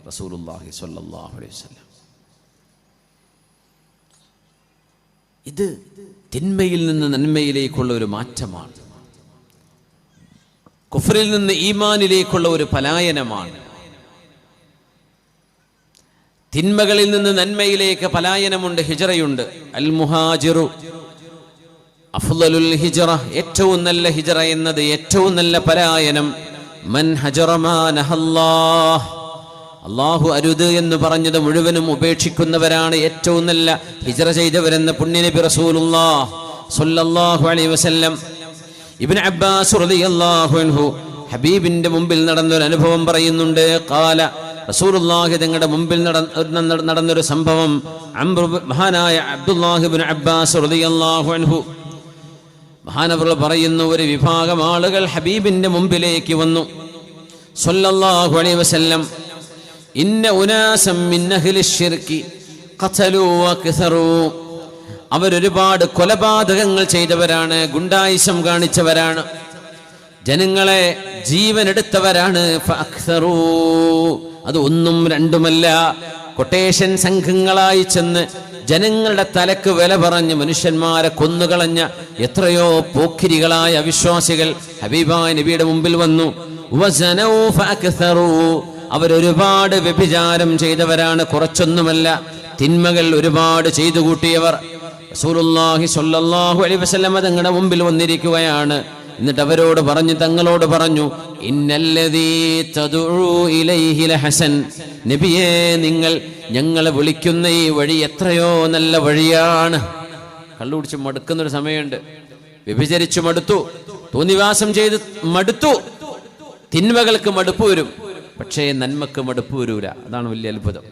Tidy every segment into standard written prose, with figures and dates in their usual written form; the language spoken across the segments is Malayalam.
റസൂലുള്ളാഹി സ്വല്ലല്ലാഹു അലൈഹി വസല്ലം. ഇത് തിന്മയിൽ നിന്ന് നന്മയിലേക്കുള്ള ഒരു മാറ്റമാണ്. കുഫറിൽ നിന്ന് ഈമാനിലേക്കുള്ള ഒരു പലായനമാണ്. തിന്മകളിൽ നിന്ന് നന്മയിലേക്ക് പലായനമുണ്ട്, ഹിജ്റയുണ്ട്. അൽ മുഹാജിറു അഫ്ളലുൽ ഹിജ്റ, ഏറ്റവും നല്ല ഹിജ്റ എന്നത്, ഏറ്റവും നല്ല പലായനം. മൻ ഹജറ മാ നഹല്ലാഹ്, അല്ലാഹു അരുത് എന്ന് പറഞ്ഞത് മുഴുവനും ഉപേക്ഷിക്കുന്നവരാണ് ഏറ്റവും നല്ല ഹിജ്റ ചെയ്തവരെന്ന് പുണ്യനബി റസൂലുള്ളാഹി സ്വല്ലല്ലാഹു അലൈഹി വസല്ലം. ഇബ്നു അബ്ബാസ് റളിയല്ലാഹു അൻഹു ഹബീബിന്റെ മുമ്പിൽ നടന്നൊരു അനുഭവം പറയുന്നുണ്ട്. ഖാല, റസൂലുള്ളാഹി തങ്ങളുടെ മുമ്പിൽ നടന്നൊരു സംഭവം. മഹാനായ അബ്ദുല്ലാഹി ഇബ്നു അബ്ബാസ് റളിയല്ലാഹു അൻഹു മഹാനവറുകൾ പറയുന്നു, ഒരു വിഭാഗം ആളുകൾ ഹബീബിന്റെ മുമ്പിലേക്ക് വന്നു സ്വല്ലല്ലാഹു അലൈഹി വസല്ലം. ഇന്ന ഉനാസം മിൻ അഹ്ലിശ് ശിർക്കി ഖതലൂ വകസറൂ, അവരൊരുപാട് കൊലപാതകങ്ങൾ ചെയ്തവരാണ്, ഗുണ്ടായിസം കാണിച്ചവരാണ്, ജനങ്ങളെ ജീവനെടുത്തവരാണ്. ഫഅക്സറൂ, അത് ഒന്നും രണ്ടുമല്ല, കൊട്ടേഷൻ സംഘങ്ങളായി ചെന്ന് ജനങ്ങളുടെ തലക്ക് വില പറഞ്ഞ് മനുഷ്യന്മാരെ കൊന്നുകളഞ്ഞ എത്രയോ പോക്കിരികളായ അവിശ്വാസികൾ ഹബീബായ നബിയുടെ മുമ്പിൽ വന്നു. വസനൂ ഫഅക്സറൂ, അവരൊരുപാട് വ്യഭിചാരം ചെയ്തവരാണ്, കുറച്ചൊന്നുമല്ല, തിന്മകൾ ഒരുപാട് ചെയ്തു കൂട്ടിയവർ. റസൂലുള്ളാഹി സ്വല്ലല്ലാഹു അലൈഹി വസല്ലം തങ്ങളുടെ മുമ്പിൽ വന്നിരിക്കുകയാണ്. എന്നിട്ട് അവരോട് പറഞ്ഞു, തങ്ങളോട് പറഞ്ഞു, ഇന്നല്ലദീ തദഉ ഇലൈഹി ലഹസൻ, നബിയേ, നിങ്ങൾ ഞങ്ങളെ വിളിക്കുന്ന ഈ വഴി എത്രയോ നല്ല വഴിയാണ്. കള്ളുകുടിച്ച് മടുക്കുന്നൊരു സമയമുണ്ട്, വ്യഭിചരിച്ചു മടുത്തു, തോന്നിവാസം ചെയ്ത് മടുത്തു, തിന്മകൾക്ക് മടുപ്പ് വരും, പക്ഷേ നന്മക്ക് മടുപ്പ് വരൂല. അതാണ് വലിയ അത്ഭുതം.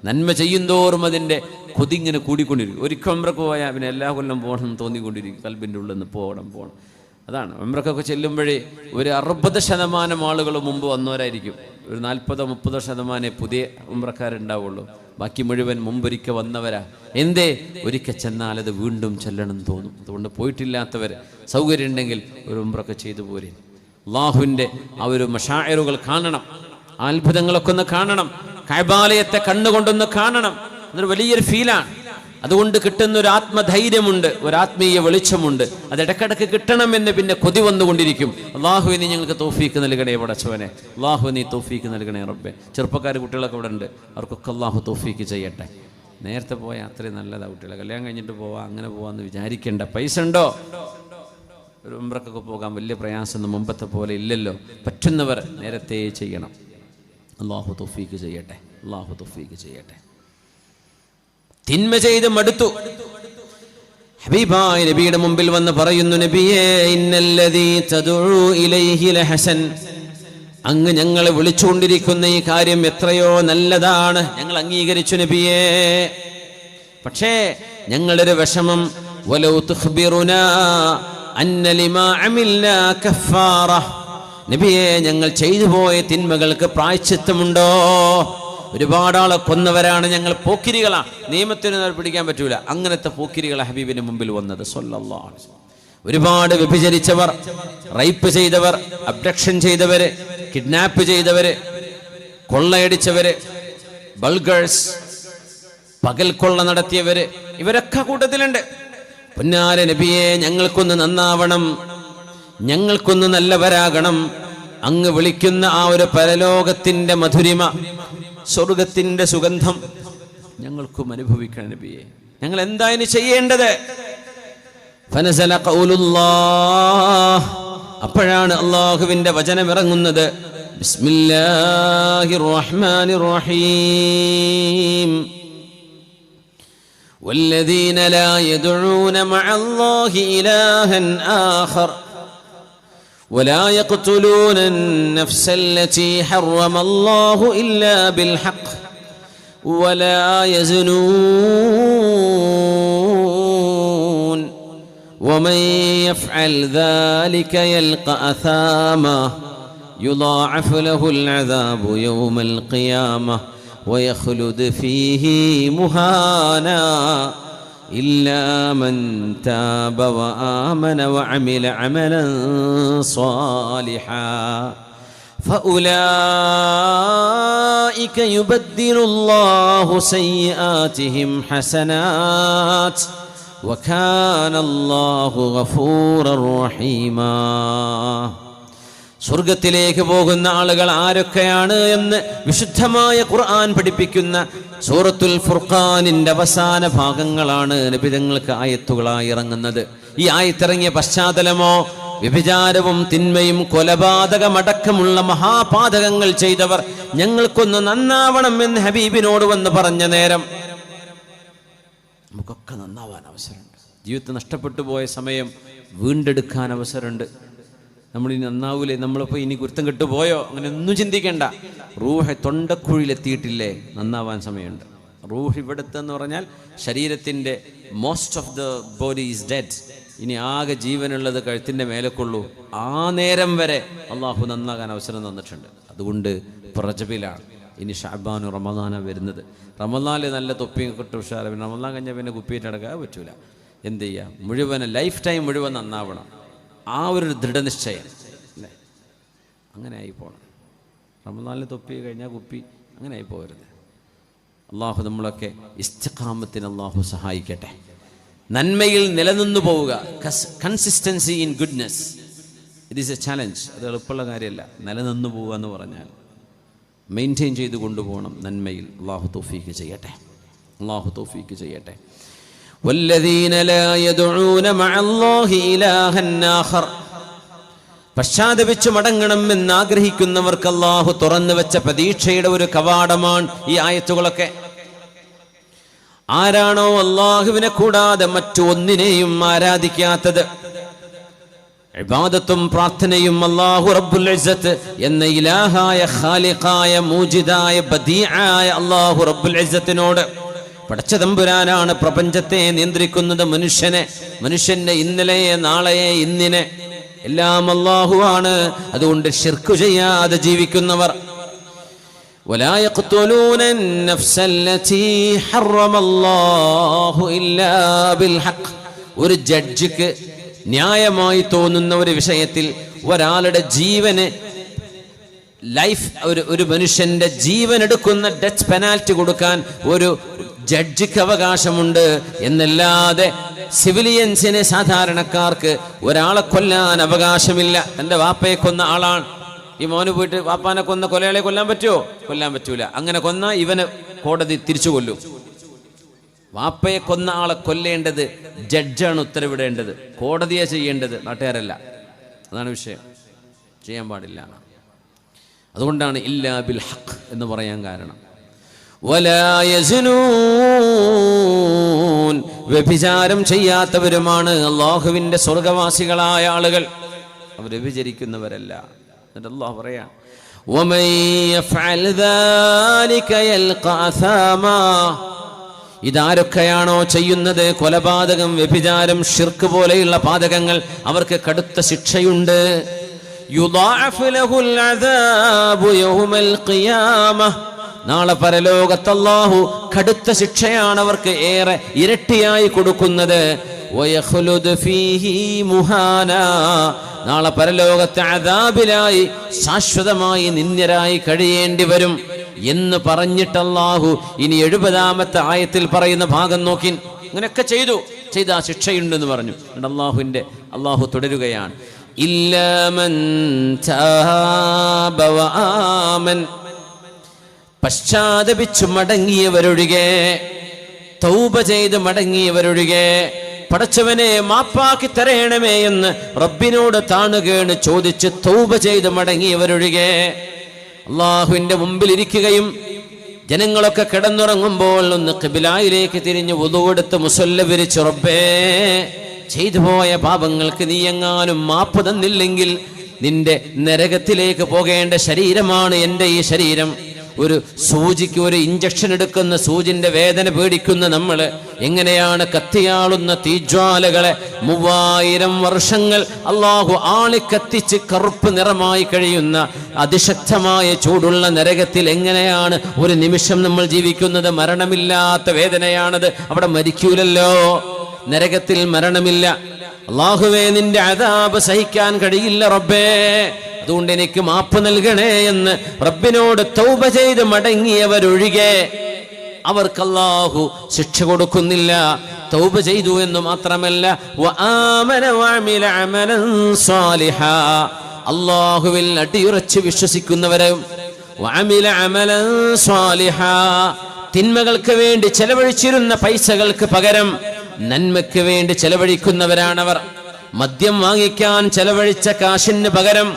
നന്മ ചെയ്യുന്തോറും അതിൻ്റെ കൊതിങ്ങനെ കൂടിക്കൊണ്ടിരിക്കും. ഒരിക്കൽ ഉംറക്ക് പോയാൽ പിന്നെ എല്ലാ കൊല്ലം പോകണം തോന്നിക്കൊണ്ടിരിക്കും, കൽബിൻ്റെ ഉള്ളിൽ നിന്ന് പോകണം. അതാണ് ഉംറക്കൊക്കെ ചെല്ലുമ്പോഴേ ഒരു 60% ആളുകൾ മുമ്പ് വന്നവരായിരിക്കും, ഒരു 40-30% പുതിയ ഉംറക്കാരുണ്ടാവുള്ളൂ, ബാക്കി മുഴുവൻ മുമ്പൊരിക്കൽ വന്നവരാ. എന്തേ? ഒരിക്കൽ ചെന്നാൽ അത് വീണ്ടും ചെല്ലണം തോന്നും. അതുകൊണ്ട് പോയിട്ടില്ലാത്തവർ സൗകര്യം ഉണ്ടെങ്കിൽ ഒരു ഉംറൊക്കെ ചെയ്തു പോരെ. അല്ലാഹുവിൻ്റെ ആ ഒരു മശാഇറുകൾ കാണണം, അത്ഭുതങ്ങളൊക്കെ ഒന്ന് കാണണം, കഅബാലയത്തെ കണ്ണുകൊണ്ടൊന്ന് കാണണം. അതൊരു വലിയൊരു ഫീലാണ്. അതുകൊണ്ട് കിട്ടുന്ന ഒരു ആത്മധൈര്യമുണ്ട്, ഒരു ആത്മീയ വെളിച്ചമുണ്ട്. അത് ഇടക്കിടക്ക് കിട്ടണമെന്ന് പിന്നെ കൊതി വന്നുകൊണ്ടിരിക്കും. അല്ലാഹുവേ, നീ ഞങ്ങൾക്ക് തൗഫീക്ക് നൽകണേ പടച്ചവനെ, അല്ലാഹു നീ തൗഫീക്ക് നൽകണേ റബ്ബേ. ചെറുപ്പക്കാർ കുട്ടികളൊക്കെ ഇവിടെ ഉണ്ട്, അവർക്കൊക്കെ അല്ലാഹു തൗഫീക്ക് ചെയ്യട്ടെ. നേരത്തെ പോയാൽ അത്രയും നല്ലതാണ്. കുട്ടികളെ കല്യാണം കഴിഞ്ഞിട്ട് പോവാം, അങ്ങനെ പോവാന്ന് വിചാരിക്കേണ്ട. പൈസ ഉണ്ടോ? ഒരു ഉംറക്കൊക്കെ പോകാൻ വലിയ പ്രയാസമൊന്നും മുമ്പത്തെ പോലെ ഇല്ലല്ലോ. പറ്റുന്നവർ നേരത്തെ ചെയ്യണം. അല്ലാഹു തൗഫീക്ക് ചെയ്യട്ടെ, അല്ലാഹു തൗഫീക്ക് ചെയ്യട്ടെ. തിന്മ ചെയ്ത് മടുത്തു. ഹബീബായ നബിയുടെ മുമ്പിൽ വന്ന് പറയുന്നു, നബിയേ, ഇന്നല്ലദീ തദഉ ഇലൈഹി ലഹസൻ, അങ്ങ് ഞങ്ങളെ വിളിച്ചുകൊണ്ടിരിക്കുന്ന ഈ കാര്യം എത്രയോ നല്ലതാണ്, ഞങ്ങൾ അംഗീകരിച്ചു നബിയേ. പക്ഷേ ഞങ്ങളൊരു വിഷമം, വലൗ തുഖ്ബിറുനാ അന്ന ലിമാ അമിൽനാ കഫാറ, നബിയേ, ഞങ്ങൾ ചെയ്തു പോയ തിന്മകൾക്ക് പ്രായശ്ചിത്തമുണ്ടോ? ഒരുപാട് ആളെ കൊന്നവരാണ് ഞങ്ങൾ, പോക്കിരികളാണ്, നിയമത്തിന് പിടിക്കാൻ പറ്റൂല. അങ്ങനത്തെ പോക്കിരികളെ ഹബീബിന്റെ മുമ്പിൽ വന്നത് സ്വല്ലല്ലാഹു അലൈഹി വസല്ലം. ഒരുപാട് വ്യഭിചരിച്ചവർ, റേപ്പ് ചെയ്തവർ, അബ്ഡക്ഷൻ ചെയ്തവര്, കിഡ്നാപ്പ് ചെയ്തവര്, കൊള്ളയടിച്ചവര്, ബൾഗേഴ്സ്, പകൽ കൊള്ള നടത്തിയവര്, ഇവരൊക്കെ കൂട്ടത്തിലുണ്ട്. പൊന്നാര നബിയെ, ഞങ്ങൾക്കൊന്ന് നന്നാവണം, ഞങ്ങൾക്കൊന്ന് നല്ലവരാകണം. അങ്ങ് വിളിക്കുന്ന ആ ഒരു പരലോകത്തിന്റെ മധുരിമ, സ്വർഗത്തിന്റെ സുഗന്ധം ഞങ്ങൾക്കും അനുഭവിക്കണം നബിയെ. ഞങ്ങൾ എന്താ ഇനി ചെയ്യേണ്ടത്? ഫനസല ഖൗലുല്ലാഹ്, അപ്പോഴാണ് അല്ലാഹുവിന്റെ വചനം ഇറങ്ങുന്നത്. ബിസ്മില്ലാഹിർ റഹ്മാനിർ റഹീം. والذين لا يدعون مع الله إلها آخر ولا يقتلون النفس التي حرم الله إلا بالحق ولا يزنون ومن يفعل ذلك يلقى أثاما يضاعف له العذاب يوم القيامة ويخلد فيه مهانا إلا من تاب وآمن وعمل عملا صالحا فأولئك يبدل الله سيئاتهم حسنات وكان الله غفورا رحيما. സ്വർഗത്തിലേക്ക് പോകുന്ന ആളുകൾ ആരൊക്കെയാണ് എന്ന് വിശുദ്ധമായ ഖുർആൻ പഠിപ്പിക്കുന്ന സൂറത്തുൽ ഫുർഖാനിന്റെ അവസാന ഭാഗങ്ങളാണ് നബിതങ്ങൾക്ക് ആയത്തുകളായി ഇറങ്ങുന്നത്. ഈ ആയത്തിറങ്ങിയ പശ്ചാത്തലമോ വ്യഭിചാരവും തിന്മയും കൊലപാതകമടക്കമുള്ള മഹാപാതകങ്ങൾ ചെയ്തവർ ഞങ്ങൾക്കൊന്ന് നന്നാവണം എന്ന് ഹബീബിനോട് വന്ന് പറഞ്ഞ നേരം നമുക്കൊക്കെ നന്നാവാൻ അവസരമുണ്ട്. ജീവിതത്തിൽ നഷ്ടപ്പെട്ടു പോയ സമയം വീണ്ടെടുക്കാൻ അവസരമുണ്ട്. നമ്മളിനി നന്നാവൂലേ, നമ്മളിപ്പോൾ ഇനി കുരുത്തം കെട്ടുപോയോ, അങ്ങനെ ഒന്നും ചിന്തിക്കേണ്ട. റൂഹ് തൊണ്ടക്കുഴിയിലെത്തിയിട്ടില്ലേ, നന്നാവാൻ സമയമുണ്ട്. റൂഹ് ഇവിടുത്തെന്ന് പറഞ്ഞാൽ ശരീരത്തിൻ്റെ most of the body is dead. ഇനി ആകെ ജീവനുള്ളത് കഴുത്തിൻ്റെ മേലേക്കുള്ളൂ. ആ നേരം വരെ അള്ളാഹു നന്നാകാൻ അവസരം തന്നിട്ടുണ്ട്. അതുകൊണ്ട് റജബിലാണ്, ഇനി ഷഅബാനും റമദാനാണ് വരുന്നത്. റമദാനിൽ നല്ല തൊപ്പിയും കിട്ടും ഉഷാറ്. പിന്നെ റമദാൻ കഴിഞ്ഞാൽ പിന്നെ കുപ്പിയിട്ട് നടക്കാൻ പറ്റൂല. എന്ത് ചെയ്യുക, മുഴുവൻ ലൈഫ് ടൈം മുഴുവൻ നന്നാവണം. ആ ഒരു ദൃഢനിശ്ചയം അല്ലേ, അങ്ങനെ ആയി പോകണം. റമദാനിൽ തൊപ്പി കഴിഞ്ഞാൽ കുപ്പി, അങ്ങനെ ആയി പോകരുത്. അള്ളാഹു നമ്മളൊക്കെ ഇസ്തിഖാമത്തിന് അള്ളാഹു സഹായിക്കട്ടെ. നന്മയിൽ നിലനിന്നു പോവുക, consistency in goodness, it is A challenge. അത് എളുപ്പമുള്ള കാര്യമല്ല. നിലനിന്നു പോവുക എന്ന് പറഞ്ഞാൽ മെയിൻറ്റെയിൻ ചെയ്ത് കൊണ്ടുപോകണം നന്മയിൽ. അള്ളാഹു തൗഫീഖ് ചെയ്യട്ടെ, അള്ളാഹു തൗഫീഖ് ചെയ്യട്ടെ. വല്ലദീന ലാ യദ്ഊന മഅല്ലാഹി ഇലാഹൻ ആഖർ, പശ്ചാത്തപിച്ചു മടങ്ങണം എന്നാഗ്രഹിക്കുന്നവർക്ക് അള്ളാഹു തുറന്നു വെച്ച പ്രതീക്ഷയുടെ ഒരു കവാടമാണ് ഈ ആയത്തുകളൊക്കെ. ആരാണോ അള്ളാഹുവിനെ കൂടാതെ മറ്റു ഒന്നിനെയും ആരാധിക്കാത്തത്, ഇബാദത്തും പ്രാർത്ഥനയും അല്ലാഹു റബ്ബുൽ ഇസ്സത്ത് എന്ന ഇലാഹായ ഖാലിഖായ മൂജിദായ ബദീആയ അല്ലാഹു റബ്ബുൽ ഇസ്സത്തിനോട്, പടച്ച തമ്പുരാനാണ് പ്രപഞ്ചത്തെ നിയന്ത്രിക്കുന്നത്, മനുഷ്യന്റെ ഇന്നലെയെ നാളെയെ ഇന്നിനെ എല്ലാം അല്ലാഹുവാണ്. അതുകൊണ്ട് ശിർക്ക് ചെയ്യാതെ ജീവിക്കുന്നവർ, ولا يقتلون النفس التي حرم الله إلا بالحق. ഒരു ജഡ്ജിക്ക് ന്യായമായി തോന്നുന്ന ഒരു വിഷയത്തിൽ ഒരാളുടെ ജീവന് ഒരു മനുഷ്യന്റെ ജീവൻ എടുക്കുന്ന ഡെത്ത് പെനാൽറ്റി കൊടുക്കാൻ ഒരു ജഡ്ജിക്ക് അവകാശമുണ്ട് എന്നല്ലാതെ സിവിലിയൻസിന്, സാധാരണക്കാർക്ക് ഒരാളെ കൊല്ലാൻ അവകാശമില്ല. തൻ്റെ വാപ്പയെ കൊന്ന ആളാണ്, ഈ മോന് പോയിട്ട് വാപ്പാനെ കൊന്ന കൊലയാളെ കൊല്ലാൻ പറ്റുമോ? കൊല്ലാൻ പറ്റൂല. അങ്ങനെ കൊന്ന ഇവന് കോടതി തിരിച്ചു കൊല്ലും. വാപ്പയെ കൊന്ന ആളെ കൊല്ലേണ്ടത് ജഡ്ജാണ് ഉത്തരവിടേണ്ടത്, കോടതിയെ ചെയ്യേണ്ടത്, നാട്ടുകാരല്ല. അതാണ് വിഷയം. ചെയ്യാൻ പാടില്ല. അതുകൊണ്ടാണ് ഇല്ലാ ബിൽ ഹഖ് എന്ന് പറയാൻ കാരണം. വലാ യസ്നൂൻ, വ്യഭിചാരം ചെയ്യാത്തവരുമാണ് അല്ലാഹുവിൻ്റെ സ്വർഗവാസികളായ ആളുകൾ. അവർ വ്യഭിചരിക്കുന്നവരല്ല. എന്നിട്ട് അല്ലാഹു പറയാ, വമൻ യഫ്അൽ ദാലിക യൽഖ അസാമാ, ഇതാരൊക്കെയാണോ ചെയ്യുന്നത്, കൊലപാതകം, വ്യഭിചാരം, ശിർക്ക് പോലെയുള്ള പാതകങ്ങൾ, അവർക്ക് കടുത്ത ശിക്ഷയുണ്ട്. യുദാഅഫ് ലഹുൽ അദാബു യൗമൽ ഖിയാമഹ്, നാളെ പരലോകത്ത് അല്ലാഹു കടുത്ത ശിക്ഷയാണ് അവർക്ക് ഏറെ ഇരട്ടിയായി കൊടുക്കുന്നത്. വയഖ്ലുദ് ഫീഹി മുഹാനാ, നാളെ പരലോകത്തെ അദാബിലായി ശാശ്വതമായി നിന്ദ്യരായി കഴിയേണ്ടി വരും എന്ന് പറഞ്ഞിട്ട് അല്ലാഹു ഇനി 70-ാമത്തെ ആയത്തിൽ പറയുന്ന ഭാഗം നോക്കി, ഇങ്ങനെയൊക്കെ ചെയ്ത ശിക്ഷയുണ്ടെന്ന് പറഞ്ഞു. അല്ലാഹു തുടരുകയാണ്, ഇല്ലാ മൻ താബ വആമൻ, പശ്ചാത്തപിച്ചു മടങ്ങിയവരൊഴികെ, തൗബ ചെയ്ത് മടങ്ങിയവരൊഴികെ, പടച്ചവനെ മാപ്പാക്കി തരേണമേ എന്ന് റബ്ബിനോട് താണുകേണ് ചോദിച്ച് തൗബ ചെയ്ത് മടങ്ങിയവരൊഴികെ, അള്ളാഹുവിന്റെ മുമ്പിൽ ഇരിക്കുകയും ജനങ്ങളൊക്കെ കിടന്നുറങ്ങുമ്പോൾ ഒന്ന് ഖിബിലായിലേക്ക് തിരിഞ്ഞ് വുദൂവെടുത്ത് മുസല്ല വിരിച്ച്, റബ്ബേ ചെയ്തു പോയ പാപങ്ങൾക്ക് നീ എങ്ങാനും മാപ്പ് തന്നില്ലെങ്കിൽ നിന്റെ നരകത്തിലേക്ക് പോകേണ്ട ശരീരമാണ് എൻ്റെ ഈ ശരീരം. ഒരു സൂചിക്ക് ഒരു ഇഞ്ചക്ഷൻ എടുക്കുന്ന സൂചിന്റെ വേദന പേടിക്കുന്ന നമ്മൾ എങ്ങനെയാണ് കത്തിയാളുന്ന തീജ്വാലകളെ 3000 വർഷങ്ങൾ അള്ളാഹു ആളിക്കത്തിച്ച് കറുപ്പ് നിറമായി കഴിയുന്ന അതിശക്തമായ ചൂടുള്ള നരകത്തിൽ എങ്ങനെയാണ് ഒരു നിമിഷം നമ്മൾ ജീവിക്കുന്നത്? മരണമില്ലാത്ത വേദനയാണത്. അവിടെ മരിക്കൂലല്ലോ, നരകത്തിൽ മരണമില്ല. അള്ളാഹുവേ, നിന്റെ അദാബ് സഹിക്കാൻ കഴിയില്ല റബ്ബേ. അതുകൊണ്ട് എനിക്ക് മാപ്പ് നൽകണേ എന്ന് റബ്ബിനോട് തൗബ ചെയ്ത് മടങ്ങിയവരൊഴികെ അവർക്ക് അല്ലാഹു ശിക്ഷ കൊടുക്കുന്നില്ല. തൗബ ചെയ്തു എന്ന് മാത്രമല്ല, വആമന വഅമില അമലൻ സാലിഹാ, അല്ലാഹുവിൽ അടിയുറച്ച് വിശ്വസിക്കുന്നവരും വഅമില അമലൻ സാലിഹാ, തിന്മകൾക്ക് വേണ്ടി ചെലവഴിച്ചിരുന്ന പൈസകൾക്ക് പകരം നന്മയ്ക്ക് വേണ്ടി ചെലവഴിക്കുന്നവരാണവർ. മദ്യം വാങ്ങിക്കാൻ ചെലവഴിച്ച കാശിന് പകരം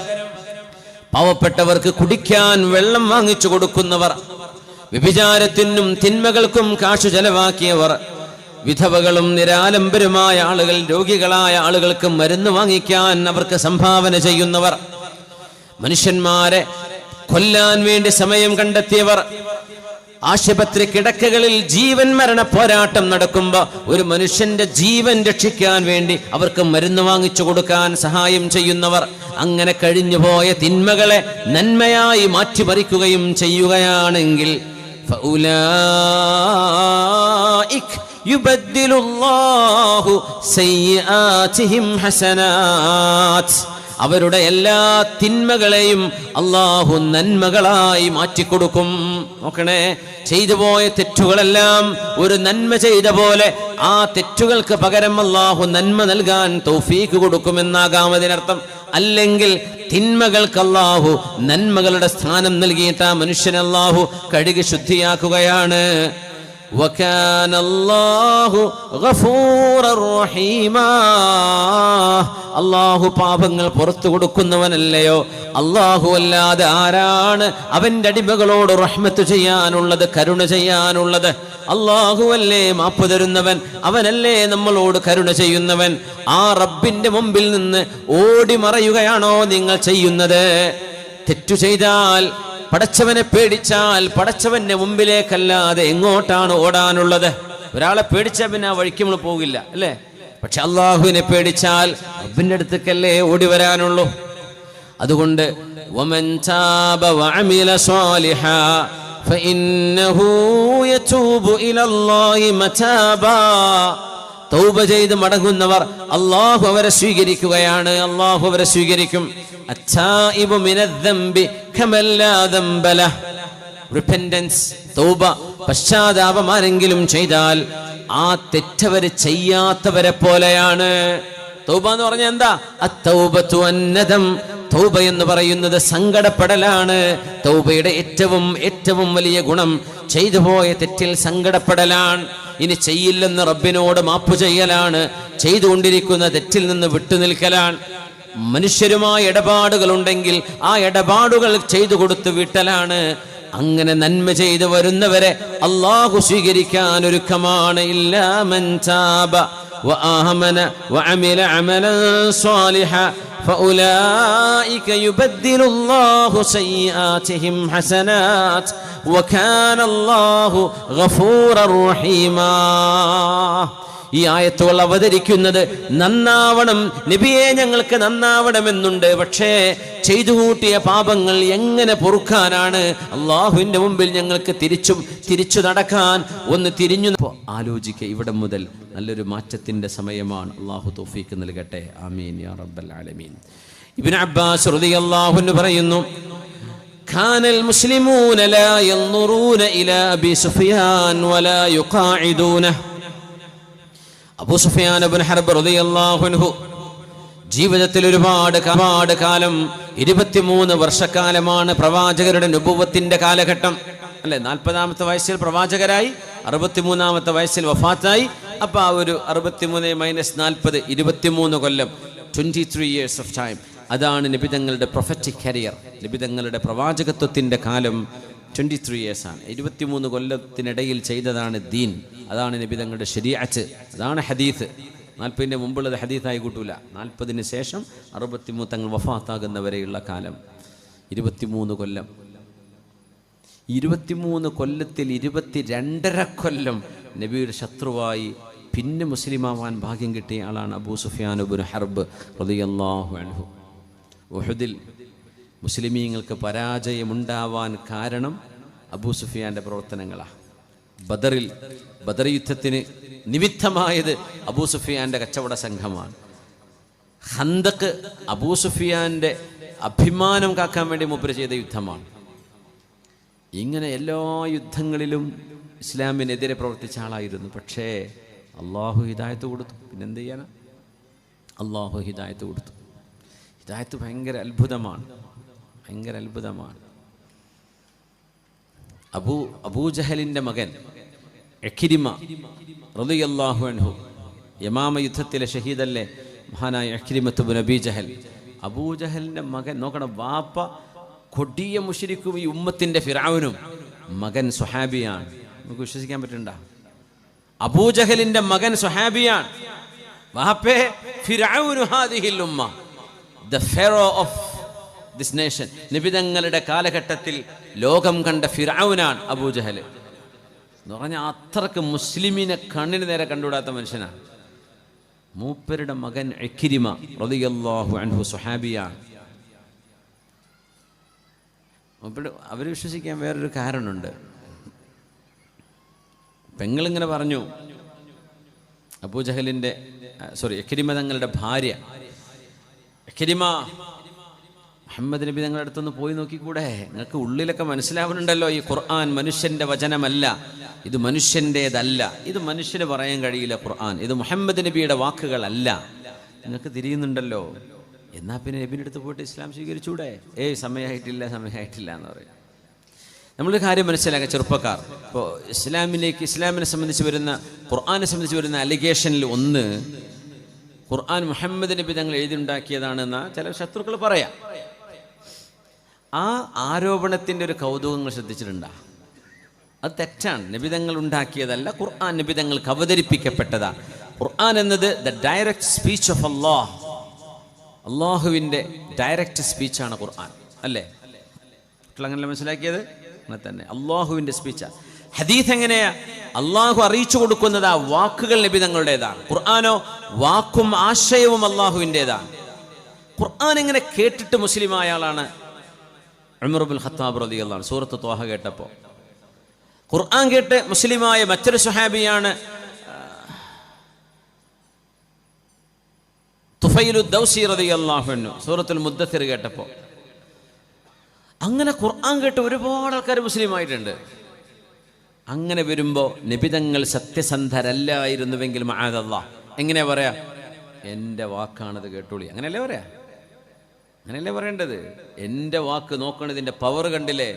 പാവപ്പെട്ടവർക്ക് കുടിക്കാൻ വെള്ളം വാങ്ങിച്ചു കൊടുക്കുന്നവർ, വ്യഭിചാരത്തിനും തിന്മകൾക്കും കാശു ചെലവാക്കിയവർ, വിധവകളും നിരാലംബരുമായ ആളുകൾ, രോഗികളായ ആളുകൾക്ക് മരുന്ന് വാങ്ങിക്കാൻ അവർക്ക് സംഭാവന ചെയ്യുന്നവർ, മനുഷ്യന്മാരെ കൊല്ലാൻ വേണ്ടി സമയം കണ്ടെത്തിയവർ, ആശുപത്രി കിടക്കകളിൽ ജീവൻ മരണ പോരാട്ടം നടക്കുമ്പോ ഒരു മനുഷ്യന്റെ ജീവൻ രക്ഷിക്കാൻ വേണ്ടി അവർക്ക് മരുന്ന് വാങ്ങിച്ചു കൊടുക്കാൻ സഹായം ചെയ്യുന്നവർ, അങ്ങനെ കഴിഞ്ഞുപോയ തിന്മകളെ നന്മയായി മാറ്റിമറിക്കുകയും ചെയ്യുകയാണെങ്കിൽ യുബദ്ദിലുല്ലാഹു സയ്യിആതിഹിം ഹസനാത്ത്, അവരുടെ എല്ലാ തിന്മകളെയും അല്ലാഹു നന്മകളായി മാറ്റിക്കൊടുക്കും. നോക്കണേ, ചെയ്തുപോയ തെറ്റുകളെല്ലാം ഒരു നന്മ ചെയ്ത പോലെ ആ തെറ്റുകൾക്ക് പകരം അല്ലാഹു നന്മ നൽകാൻ തൗഫീക്ക് കൊടുക്കുമെന്നാകാം അതിനർത്ഥം. അല്ലെങ്കിൽ തിന്മകൾക്ക് അല്ലാഹു നന്മകളുടെ സ്ഥാനം നൽകിയിട്ട് ആ മനുഷ്യനെ അല്ലാഹു കഴുകി ശുദ്ധിയാക്കുകയാണ്. വകാന അല്ലാഹു ഗഫൂറർ റഹീമാ, അല്ലാഹു പാപങ്ങൾ പുറത്തു കൊടുക്കുന്നവനല്ലയോ? അല്ലാഹു അല്ലാതെ ആരാണ് അവന്റെ അടിമകളോട് റഹ്മത്ത് ചെയ്യാനുള്ളത്, കരുണ ചെയ്യാനുള്ളത്? അല്ലാഹുവല്ലേ മാപ്പ് തരുന്നവൻ, അവനല്ലേ നമ്മളോട് കരുണ ചെയ്യുന്നവൻ. ആ റബ്ബിന്റെ മുമ്പിൽ നിന്ന് ഓടി മറയുകയാണോ നിങ്ങൾ ചെയ്യുന്നത്? തെറ്റു ചെയ്താൽ, പടച്ചവനെ പേടിച്ചാൽ പടച്ചവന്റെ മുമ്പിലേക്കല്ലാതെ എങ്ങോട്ടാണ് ഓടാനുള്ളത്? ഒരാളെ പേടിച്ചാൽ പിന്നെ ആ വഴിക്ക് നമ്മൾ പോകില്ല, അല്ലേ? പക്ഷെ അള്ളാഹുവിനെ പേടിച്ചാൽ റബ്ബിന്റെ അടുത്തേക്കല്ലേ ഓടി വരാനുള്ളൂ. അതുകൊണ്ട് വമൻ താബ വഅമില സ്വാലിഹാ ഫഇന്നഹു യതൂബു ഇലല്ലാഹി മതാബാ, തൗബ ചെയ്ത് മടങ്ങുന്നവർ അല്ലാഹു അവരെ സ്വീകരിക്കുകയാണ്, അല്ലാഹു അവരെ സ്വീകരിക്കും. അത്തായിബു മിനദ്ദംബി കമൻ ലാ ദംബ ലഹ്, റിപ്പന്റൻസ്, തൗബ, പശ്ചാത്താപം ആരെങ്കിലും ചെയ്താൽ ആ തെറ്റവര് ചെയ്യാത്തവരെ പോലെയാണ്. തൗബ എന്ന് പറഞ്ഞാൽ എന്താ? അത്തൗബതു അന്നദം, തൗബ എന്ന് പറയുന്നത് സങ്കടപ്പെടലാണ്. തൗബയുടെ ഏറ്റവും വലിയ ഗുണം ചെയ്തു പോയ തെറ്റിൽ സങ്കടപ്പെടലാണ്. ഇനി ചെയ്യില്ലെന്ന് റബ്ബിനോട് മാപ്പ് ചെയ്യലാണ്. ചെയ്തുകൊണ്ടിരിക്കുന്ന തെറ്റിൽ നിന്ന് വിട്ടുനിൽക്കലാണ്. മനുഷ്യരുമായ ഇടപാടുകൾ ഉണ്ടെങ്കിൽ ആ ഇടപാടുകൾ ചെയ്തു കൊടുത്ത് വിട്ടലാണ്. അങ്ങനെ നന്മ ചെയ്തു വരുന്നവരെ അല്ലാഹു സ്വീകരിക്കാൻ ഒരുക്കമാണ്. ഇല്ലാ മൻ താബ വആമന വഅമില അമലൻ സ്വാലിഹാ ഫഉലൈക യുബദ്ദിലുല്ലാഹു സയ്യിആതിഹിം ഹസനാത്ത് വകാന അല്ലാഹു ഗഫൂറർ റഹീമാ. ഈ ആയത്തുകൾ അവതരിക്കുന്നത് നന്നാവണം, നബിയെ ഞങ്ങൾക്ക് നന്നാവണമെന്നുണ്ട്. പക്ഷേ ചെയ്തു കൂട്ടിയ പാപങ്ങൾ എങ്ങനെ പൊറുക്കാനാണ്? അള്ളാഹുവിന്റെ മുമ്പിൽ ഞങ്ങൾക്ക് തിരിച്ചു നടക്കാൻ ഒന്ന് തിരിഞ്ഞു ആലോചിക്കുക. ഇവിടെ മുതൽ നല്ലൊരു മാറ്റത്തിന്റെ സമയമാണ്. അള്ളാഹു തൗഫീഖ് നൽകട്ടെ. ആമീൻ യാ റബ്ബൽ ആലമീൻ. ഇബ്നു അബ്ബാസ് റളിയല്ലാഹു അൻഹു പറയുന്നു, കാനൽ മുസ്ലിമൂന ലാ യൻദുറൂന ഇലാ അബി സുഫിയാൻ വലാ യുഖാഇദൂനഹു. അബൂ സുഫിയാൻ ഇബ്നു ഹർബ് റളിയല്ലാഹു അൻഹു ജീവിതത്തിൽ ഒരുപാട് കാലം, 23 വർഷക്കാലമാണ് പ്രവാചകരുടെ നുബുവത്തിന്റെ കാലഘട്ടം, അല്ലെ? 40-ാമത്തെ വയസ്സിൽ പ്രവാചകരായി, 63-ാമത്തെ വയസ്സിൽ വഫാത്തായി. അപ്പൊ ആ ഒരു 63 - 40 23 കൊല്ലം, 23 years of time. അതാണ് നബിതങ്ങളുടെ പ്രൊഫറ്റിക് കരിയർ, നബിതങ്ങളുടെ പ്രവാചകത്വത്തിന്റെ കാലം 23 years ആണ്. 23 കൊല്ലത്തിനിടയിൽ ചെയ്തതാണ് ദീൻ, അതാണ് നബിതങ്ങളുടെ ശരീഅത്ത്, അതാണ് ഹദീസ്. 40-ന്റെ മുമ്പുള്ളത് ഹദീസായി കൂട്ടൂല. 40-ന് ശേഷം 63 തങ്ങൾ വഫാത്താകുന്നവരെയുള്ള കാലം 23 കൊല്ലം. 23 കൊല്ലത്തിൽ 22.5 കൊല്ലം നബിയുടെ ശത്രുവായി പിന്നെ മുസ്ലിമാവാൻ ഭാഗ്യം കിട്ടിയ ആളാണ് അബൂ സുഫിയാൻ ഇബ്നു ഹർബ് റളിയല്ലാഹു അൻഹു. ഉഹുദിൽ മുസ്ലിമീങ്ങൾക്ക് പരാജയമുണ്ടാവാൻ കാരണം അബൂ സുഫിയാന്റെ പ്രവർത്തനങ്ങളാണ്. ബദർ യുദ്ധത്തിന് നിമിത്തമായത് അബൂ സുഫിയാന്റെ കച്ചവട സംഘമാണ്. ഖന്ദഖ് അബൂ സുഫിയാന്റെ അഭിമാനം കാക്കാൻ വേണ്ടി മൂപ്പര് ചെയ്ത യുദ്ധമാണ്. ഇങ്ങനെ എല്ലാ യുദ്ധങ്ങളിലും ഇസ്ലാമിനെതിരെ പ്രവർത്തിച്ച ആളായിരുന്നു. പക്ഷേ അള്ളാഹു ഹിദായത്ത് കൊടുത്തു. പിന്നെന്ത് ചെയ്യാനാ? അള്ളാഹു ഹിദായത്ത് കൊടുത്തു. ഹിദായത്ത് ഭയങ്കര അത്ഭുതമാണ്, ഭയങ്കര അത്ഭുതമാണ്. അബൂജഹലിൻ്റെ മകൻ ഇക്രിമ റളിയല്ലാഹു അൻഹു, യമാമ യുദ്ധത്തിലെ ഷഹീദല്ലേ മഹാനായ ഇക്രിമത്ത് ഇബ്നു അബീ ജഹൽ. അബൂജഹലിൻ്റെ മകൻ നോക്കണം, വാപ്പ കൊടിയ മുശ്രിക്കും ഈ ഉമ്മത്തിൻ്റെ ഫിർഔനും, മകൻ സ്വഹാബിയാണ്. നമുക്ക് വിശ്വസിക്കാൻ പറ്റണ്ട? അബൂജഹലിൻ്റെ മകൻ സ്വഹാബിയാണ്. വാപ്പേ ഫിർഔനു ഹാദിഹിൽ ഉമ്മ, the ferro of this nation. നബിതങ്ങളുടെ കാലഘട്ടത്തിൽ ലോകം കണ്ട ഫിർഔനാണ് അബൂജഹൽ എന്ന് പറഞ്ഞാൽ അത്രക്ക് മുസ്ലിമിനെ കണ്ണിന് നേരെ കണ്ടുവിടാത്ത മനുഷ്യനാണ്. മൂപ്പരുടെ മകൻ ഇക്രിമ റളിയല്ലാഹു അൻഹു സ്വഹാബിയാണ്. അവർ വിശ്വസിക്കാൻ വേറൊരു കാരണമുണ്ട്. പെങ്ങളിങ്ങനെ പറഞ്ഞു, ഇക്രിമ തങ്ങളുടെ ഭാര്യ, ഇക്രിമ, മുഹമ്മദ് നബി തങ്ങളുടെ അടുത്തൊന്ന് പോയി നോക്കിക്കൂടെ? നിങ്ങൾക്ക് ഉള്ളിലൊക്കെ മനസ്സിലാവുന്നുണ്ടല്ലോ ഈ ഖുർആൻ മനുഷ്യൻ്റെ വചനമല്ല, ഇത് മനുഷ്യൻ്റേതല്ല, ഇത് മനുഷ്യന് പറയാൻ കഴിയില്ല ഖുർആൻ, ഇത് മുഹമ്മദ് നബിയുടെ വാക്കുകളല്ല, നിങ്ങൾക്ക് തിരിയുന്നുണ്ടല്ലോ. എന്നാൽ പിന്നെ നബിൻ്റെ അടുത്ത് പോയിട്ട് ഇസ്ലാം സ്വീകരിച്ചൂടെ? സമയമായിട്ടില്ല എന്ന് പറയും. നമ്മളൊരു കാര്യം മനസ്സിലാക്കുക ചെറുപ്പക്കാർ, ഇപ്പോൾ ഇസ്ലാമിനെ സംബന്ധിച്ച് വരുന്ന, ഖുർആനെ സംബന്ധിച്ച് വരുന്ന അലിഗേഷനിൽ ഒന്ന്, ഖുർആൻ മുഹമ്മദ് നബി തങ്ങൾ എഴുതിയുണ്ടാക്കിയതാണെന്ന ചില ശത്രുക്കൾ പറയാം. ആ ആരോപണത്തിൻ്റെ ഒരു കൗതുകങ്ങൾ ശ്രദ്ധിച്ചിട്ടുണ്ടോ? അത് തെറ്റാണ്. നബിതങ്ങൾ ഉണ്ടാക്കിയതല്ല, ഖുർആൻ നബിതങ്ങൾക്ക് അവതരിപ്പിക്കപ്പെട്ടതാണ്. ഖുർആൻ എന്നത് ദ ഡയറക്റ്റ് സ്പീച്ച് ഓഫ് അല്ലാഹ്, അള്ളാഹുവിൻ്റെ ഡയറക്റ്റ് സ്പീച്ചാണ് ഖുർആൻ, അല്ലേ? അങ്ങനെ മനസ്സിലാക്കിയത് അങ്ങനെ തന്നെ, അള്ളാഹുവിൻ്റെ സ്പീച്ചാണ്. ഹദീസ് എങ്ങനെയാ? അള്ളാഹു അറിയിച്ചു കൊടുക്കുന്നത് ആ വാക്കുകൾ നബിതങ്ങളുടേതാണ്. ഖുർആനോ വാക്കും ആശയവും അള്ളാഹുവിൻ്റെതാണ്. ഖുർആൻ എങ്ങനെ കേട്ടിട്ട് മുസ്ലിമായ ആളാണ് ഉമർ ഇബ്നുൽ ഖത്താബ് റളിയല്ലാഹു അൻഹു. സൂറത്ത് ത്വാഹ കേട്ടപ്പോൾ ഖുർആൻ കേട്ട് മുസ്ലിമായ മറ്റൊരു സ്വഹാബിയാണ് തുഫൈലു ദൗസി റളിയല്ലാഹു അൻഹു. സൂറത്തുൽ മുദ്ദസ്സിർ കേട്ടപ്പോൾ. അങ്ങനെ ഖുർആൻ കേട്ട് ഒരുപാട് ആൾക്കാർ മുസ്ലിമായിട്ടുണ്ട്. അങ്ങനെ വരുമ്പോൾ നബിതങ്ങൾ സത്യസന്ധരല്ലായിരുന്നുവെങ്കിൽ മഅദല്ലാഹ് എങ്ങനെയാ പറയാ? എൻ്റെ വാക്കാണത് കേട്ടോളി, അങ്ങനെയല്ലേ പറയാ? അങ്ങനെയല്ലേ പറയേണ്ടത്? എൻ്റെ വാക്ക് നോക്കണതിൻ്റെ പവർ കണ്ടില്ലേ?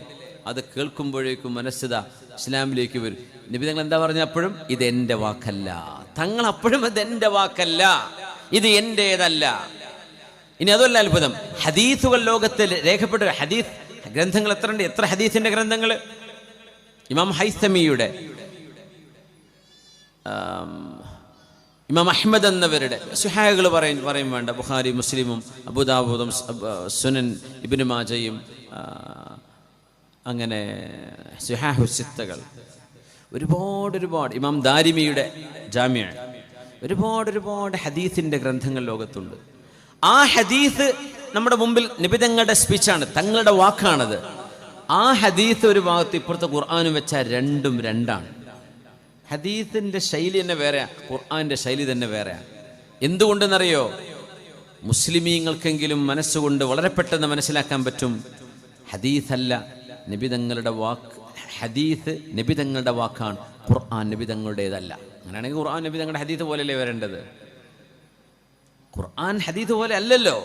അത് കേൾക്കുമ്പോഴേക്കും മനസ്സിതാ ഇസ്ലാമിലേക്ക് വരും. നബിതങ്ങൾ എന്താ പറഞ്ഞ? അപ്പോഴും ഇത് എൻ്റെ വാക്കല്ല. തങ്ങൾ അപ്പോഴും ഇത് എൻ്റെ വാക്കല്ല, ഇത് എൻ്റേതല്ല. ഇനി അതല്ല അത്ഭുതം, ഹദീസുകൾ ലോകത്തിൽ രേഖപ്പെട്ട ഹദീസ് ഗ്രന്ഥങ്ങൾ എത്ര ഉണ്ട്? എത്ര ഹദീസിൻ്റെ ഗ്രന്ഥങ്ങൾ? ഇമാം ഹൈസമിയുടെ, ഇമാം അഹ്മദ് എന്നവരുടെ സുഹായികൾ പറയും വേണ്ട, ബുഖാരി, മുസ്ലിമും, അബൂദാവൂദും, സുനൻ ഇബ്നു മാജയും, അങ്ങനെ സുഹാഹു സിത്തകൾ, ഒരുപാട് ഇമാം ദാരിമിയുടെ ജാമിഅ, ഒരുപാട് ഹദീസിൻ്റെ ഗ്രന്ഥങ്ങൾ ലോകത്തുണ്ട്. ആ ഹദീസ് നമ്മുടെ മുമ്പിൽ നബിതങ്ങളുടെ സ്പീച്ചാണ്, തങ്ങളുടെ വാക്കാണത്. ആ ഹദീസ് ഒരു ഭാഗത്ത്, ഇപ്പുറത്തെ ഖുർആനും വെച്ചാൽ രണ്ടും രണ്ടാണ്. ഹദീസിൻ്റെ ശൈലി തന്നെ വേറെയാണ്, ഖുർആൻ്റെ ശൈലി തന്നെ വേറെയാണ്. എന്തുകൊണ്ടെന്നറിയോ? മുസ്ലിമീങ്ങൾക്കെങ്കിലും മനസ്സുകൊണ്ട് വളരെ പെട്ടെന്ന് മനസ്സിലാക്കാൻ പറ്റും, ഹദീസല്ല നബിതങ്ങളുടെ വാക്ക്, ഹദീസ് നബിതങ്ങളുടെ വാക്കാണ്, ഖുർആൻ നബിതങ്ങളുടേതല്ല. അങ്ങനെയാണെങ്കിൽ ഖുർആൻ നബിതങ്ങളുടെ ഹദീസ് പോലെയല്ലേ വരേണ്ടത്? ഖുർആൻ ഹദീസ് പോലെ അല്ലല്ലോ.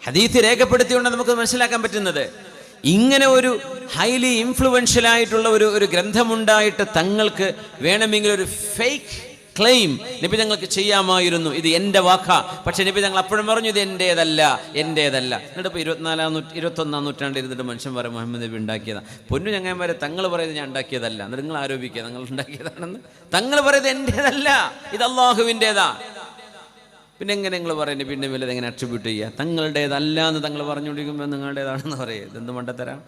ഹദീസ് രേഖപ്പെടുത്തിയോണ്ട് നമുക്ക് മനസ്സിലാക്കാൻ പറ്റുന്നത്. ഇങ്ങനെ ഒരു ഹൈലി ഇൻഫ്ലുവൻഷ്യൽ ആയിട്ടുള്ള ഒരു ഗ്രന്ഥമുണ്ടായിട്ട് തങ്ങൾക്ക് വേണമെങ്കിൽ ഒരു ഫേക്ക് ക്ലെയിം നബി തങ്ങൾക്ക് ചെയ്യാമായിരുന്നു, ഇത് എൻ്റെ വാക്കാ. പക്ഷെ നബി തങ്ങൾ അപ്പോഴും പറഞ്ഞു ഇത് എൻ്റേതല്ല. എന്നിട്ട് ഇപ്പോൾ 21-ാം നൂറ്റാണ്ടിൽ ഇരുന്നിട്ട് മനുഷ്യൻ പറയും മുഹമ്മദ് നബി ഉണ്ടാക്കിയതാണ്. പൊന്നു ചങ്ങായിമാരെ, തങ്ങൾ പറയുന്നത് ഞാൻ ഉണ്ടാക്കിയതല്ല, എന്നിട്ട് നിങ്ങൾ ആരോപിക്കുക തങ്ങൾ ഉണ്ടാക്കിയതാണെന്ന്. തങ്ങൾ പറയുന്നത് എൻ്റേതല്ല, ഇത് അള്ളാഹുവിൻ്റേതാ. പിന്നെ എങ്ങനെ നിങ്ങൾ പറയുന്നത് നബിൻ്റെ മേലെ എങ്ങനെ അട്രിബ്യൂട്ട് ചെയ്യുക? തങ്ങളുടേതല്ല എന്ന് തങ്ങൾ പറഞ്ഞുകൊണ്ടിരിക്കുമ്പോൾ നിങ്ങളുടേതാണെന്ന് പറയുക, ഇതെന്ത് മണ്ടത്തരാം?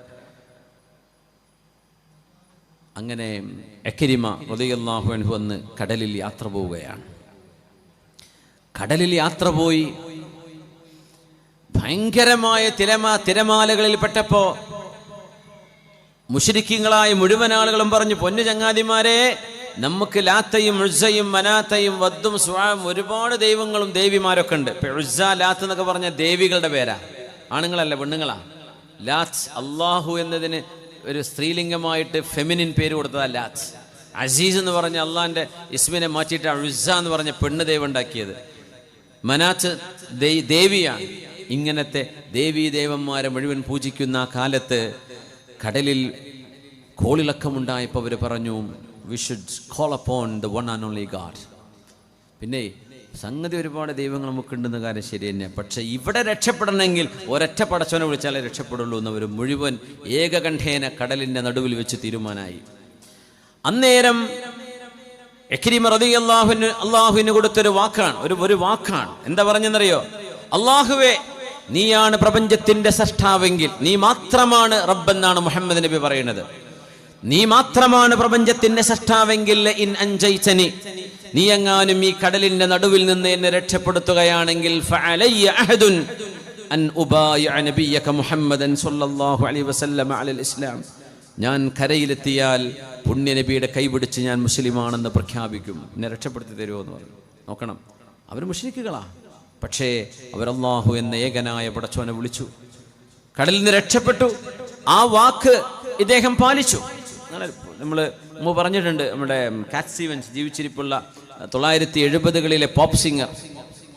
അങ്ങനെ ഇക്രിമ റളിയല്ലാഹു അൻഹു വന്ന് കടലിൽ യാത്ര പോവുകയാണ്. കടലിൽ യാത്ര പോയി ഭയങ്കരമായ തിരമാലകളിൽ പെട്ടപ്പോ മുശ്രിക്കീങ്ങളായ മുഴുവൻ ആളുകളും പറഞ്ഞു, പൊന്നു ചങ്ങാതിമാരെ, നമുക്ക് ലാത്തയും ഉസ്സയും മനാത്തയും വദ്ദും സുആം ഒരുപാട് ദൈവങ്ങളും ദേവിമാരൊക്കെ ഉണ്ട്. ഇപ്പൊ ഉസ്സ, ലാത്ത് എന്നൊക്കെ പറഞ്ഞ ദേവികളുടെ പേരാ. ആണുങ്ങളല്ല, പെണ്ണുങ്ങളാ. ലാത്ത്, അള്ളാഹു എന്നതിന് ഒരു സ്ത്രീലിംഗമായിട്ട് ഫെമിനിൻ പേര് കൊടുത്തതാ ലാത്ത്. അസീസ് എന്ന് പറഞ്ഞ അള്ളാഹിൻ്റെ ഇസ്മിനെ മാറ്റിയിട്ട് ഉസ്സ എന്ന് പറഞ്ഞ പെണ്ണ് ദൈവം ഉണ്ടാക്കിയത്. മനാത്ത് ദേവിയാണ്. ഇങ്ങനത്തെ ദേവീ ദേവന്മാരെ മുഴുവൻ പൂജിക്കുന്ന കാലത്ത് കടലിൽ കോളിളക്കമുണ്ടായപ്പോൾ അവർ പറഞ്ഞു, we should call upon the one and only God. പിന്നെ സംഗതി ഒരുപാട് ദൈവങ്ങൾ നമുക്കുണ്ടെന്ന കാര്യം ശരി തന്നെ, പക്ഷെ ഇവിടെ രക്ഷപ്പെടണമെങ്കിൽ ഒരൊറ്റ പടച്ചവനെ വിളിച്ചാലേ രക്ഷപ്പെടുള്ളൂ എന്നവർ മുഴുവൻ ഏകകണ്ഠേന കടലിൻ്റെ നടുവിൽ വെച്ച് തീരുമാനമായി. അന്നേരം ഇക്രിമ റളിയല്ലാഹു അൻഹു അള്ളാഹുവിന് കൊടുത്തൊരു വാക്കാണ്, ഒരു വാക്കാണ്. എന്താ പറഞ്ഞെന്നറിയോ? അള്ളാഹുവേ, നീയാണ് പ്രപഞ്ചത്തിന്റെ സൃഷ്ടാവെങ്കിൽ നീ മാത്രമാണ് റബ്ബെന്നാണ് മുഹമ്മദ് നബി പറയുന്നത്. നീ മാത്രമാണ് പ്രപഞ്ചത്തിന്റെ സൃഷ്ടാവെങ്കിൽ ഇൻ അൻജൈതനി, നീ എങ്ങാനും ഈ കടലിന്റെ നടുവിൽ നിന്ന് എന്നെ രക്ഷപ്പെടുത്തുകയാണെങ്കിൽ ഫഅലയ്യ അഹദുൻ അൻ ഉബായിഅ നബിയക മുഹമ്മദൻ സ്വല്ലല്ലാഹു അലൈഹി വസല്ലം അലൽ ഇസ്ലാം. ഞാൻ കരയിലെത്തിയാൽ പുണ്യനബിയുടെ കൈപിടിച്ച് ഞാൻ മുസ്ലിമാണെന്ന് പ്രഖ്യാപിക്കും, എന്നെ രക്ഷപ്പെടുത്തി തരുമോ എന്ന് പറഞ്ഞു. നോക്കണം, അവർ മുശ്രിക്കുകളാ, പക്ഷേ അവരല്ലാഹു എന്ന ഏകനായ പടച്ചവനെ വിളിച്ചു, കടലിൽ നിന്ന് രക്ഷപ്പെട്ടു. ആ വാക്ക് ഇദ്ദേഹം പാലിച്ചു. നമ്മൾ മുമ്പ് പറഞ്ഞിട്ടുണ്ട്, നമ്മുടെ കാറ്റ് സ്റ്റീവൻസ് ജീവിച്ചിരിപ്പുള്ള 1970കളിലെ പോപ്പ് സിംഗർ.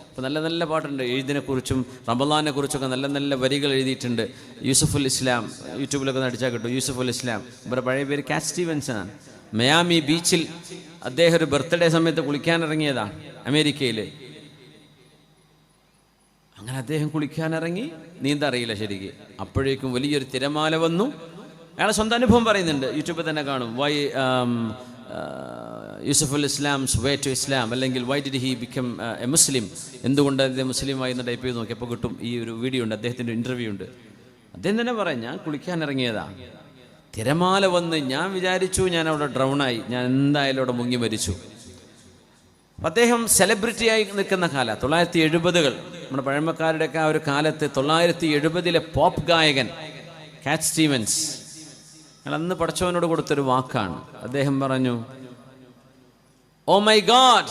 അപ്പോൾ നല്ല നല്ല പാട്ടുണ്ട്, എഴുതിനെക്കുറിച്ചും റമളാനെ കുറിച്ചൊക്കെ നല്ല നല്ല വരികൾ എഴുതിയിട്ടുണ്ട്. യൂസുഫുൽ ഇസ്ലാം, യൂട്യൂബിലൊക്കെ നടിച്ചാൽ കിട്ടും. യൂസുഫുൽ ഇസ്ലാം, ഇവരുടെ പഴയ പേര് കാറ്റ് സ്റ്റീവൻസ് ആണ്. മയാമി ബീച്ചിൽ അദ്ദേഹം ഒരു ബർത്ത്ഡേ സമയത്ത് കുളിക്കാനിറങ്ങിയതാണ് അമേരിക്കയിൽ. അങ്ങനെ അദ്ദേഹം കുളിക്കാനിറങ്ങി, നീന്തറിയില്ല ശരിക്ക്. അപ്പോഴേക്കും വലിയൊരു തിരമാല വന്നു. അയാളെ സ്വന്തം അനുഭവം പറയുന്നുണ്ട്, യൂട്യൂബിൽ തന്നെ കാണും. Why Yusuf ul Islam's way to Islam, അല്ലെങ്കിൽ why did he become a Muslim, എന്തുകൊണ്ട് അദ്ദേഹം മുസ്ലിമായി എന്ന് ടൈപ്പ് ചെയ്ത് നോക്കിയപ്പോൾ കിട്ടും. ഈ ഒരു വീഡിയോ ഉണ്ട്, അദ്ദേഹത്തിൻ്റെ ഇൻ്റർവ്യൂ ഉണ്ട്. അദ്ദേഹം തന്നെ പറയാം, ഞാൻ കുളിക്കാനിറങ്ങിയതാണ്, തിരമാല വന്ന് ഞാൻ വിചാരിച്ചു ഞാൻ അവിടെ ഡ്രൗണായി, ഞാൻ എന്തായാലും അവിടെ മുങ്ങി മരിച്ചു. അദ്ദേഹം സെലിബ്രിറ്റിയായി നിൽക്കുന്ന കാലം 1970കൾ, നമ്മുടെ പഴമക്കാരുടെയൊക്കെ ആ ഒരു കാലത്ത് 1970ലെ പോപ്പ് ഗായകൻ കാറ്റ് സ്റ്റീവൻസ്. അയാൾ അന്ന് പടച്ചവനോട് കൊടുത്തൊരു വാക്കാണ്. അദ്ദേഹം പറഞ്ഞു, oh my God,